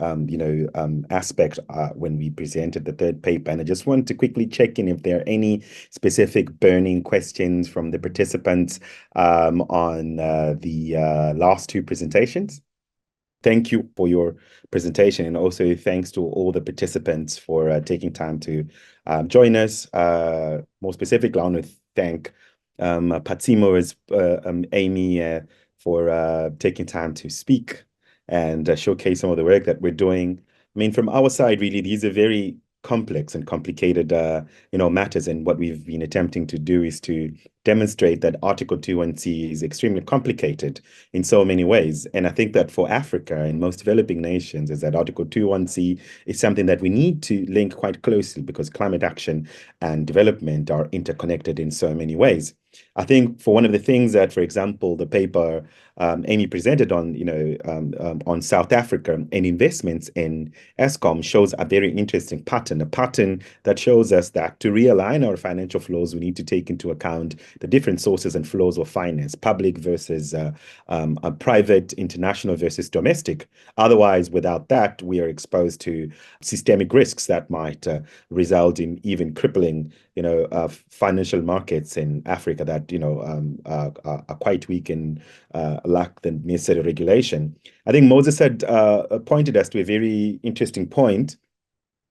aspect when we presented the third paper, and I just want to quickly check in if there are any specific burning questions from the participants on the last two presentations. Thank you for your presentation, and also thanks to all the participants for taking time to join us. More specifically, I want to thank Phatsimo as Aimée for taking time to speak and showcase some of the work that we're doing. I mean, from our side, really, these are very complex and complicated matters, and what we've been attempting to do is to demonstrate that Article 2.1c is extremely complicated in so many ways. And I think that for Africa and most developing nations is that Article 2.1c is something that we need to link quite closely, because climate action and development are interconnected in so many ways. I think for one of the things that, for example, the paper Aimée presented on South Africa and investments in Eskom shows a very interesting pattern, a pattern that shows us that to realign our financial flows, we need to take into account the different sources and flows of finance, public versus private, international versus domestic. Otherwise, without that, we are exposed to systemic risks that might result in even crippling financial markets in Africa that are quite weak and lack the necessary regulation. I think Moses had pointed us to a very interesting point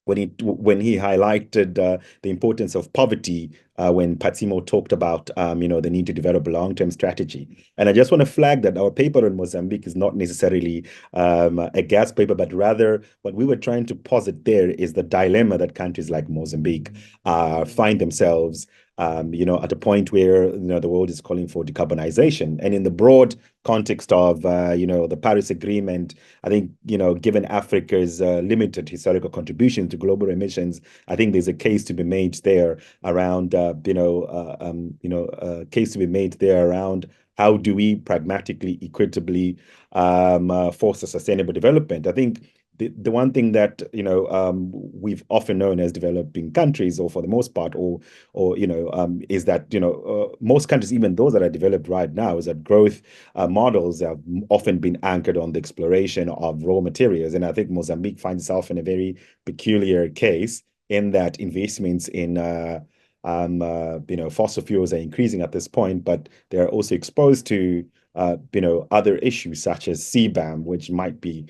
when he highlighted the importance of poverty when Phatsimo talked about the need to develop a long-term strategy. And I just want to flag that our paper on Mozambique is not necessarily a gas paper, but rather what we were trying to posit there is the dilemma that countries like Mozambique find themselves at a point where the world is calling for decarbonization. And in the broad context of the Paris Agreement, I think given Africa's limited historical contribution to global emissions, I think there's a case to be made there around how do we pragmatically, equitably foster sustainable development. I think the one thing that we've often known as developing countries, or for the most part, is that most countries, even those that are developed right now, is that growth models have often been anchored on the exploration of raw materials. And I think Mozambique finds itself in a very peculiar case in that investments in fossil fuels are increasing at this point, but they're also exposed to other issues such as CBAM, which might be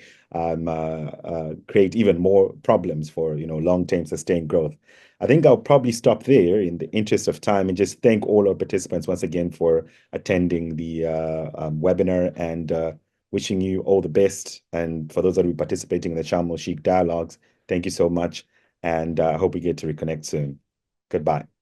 create even more problems for long-term sustained growth. I think I'll probably stop there in the interest of time and just thank all our participants once again for attending the webinar, and wishing you all the best. And for those that will be participating in the Sharm el Sheikh dialogues, thank you so much, and I hope we get to reconnect soon. Goodbye.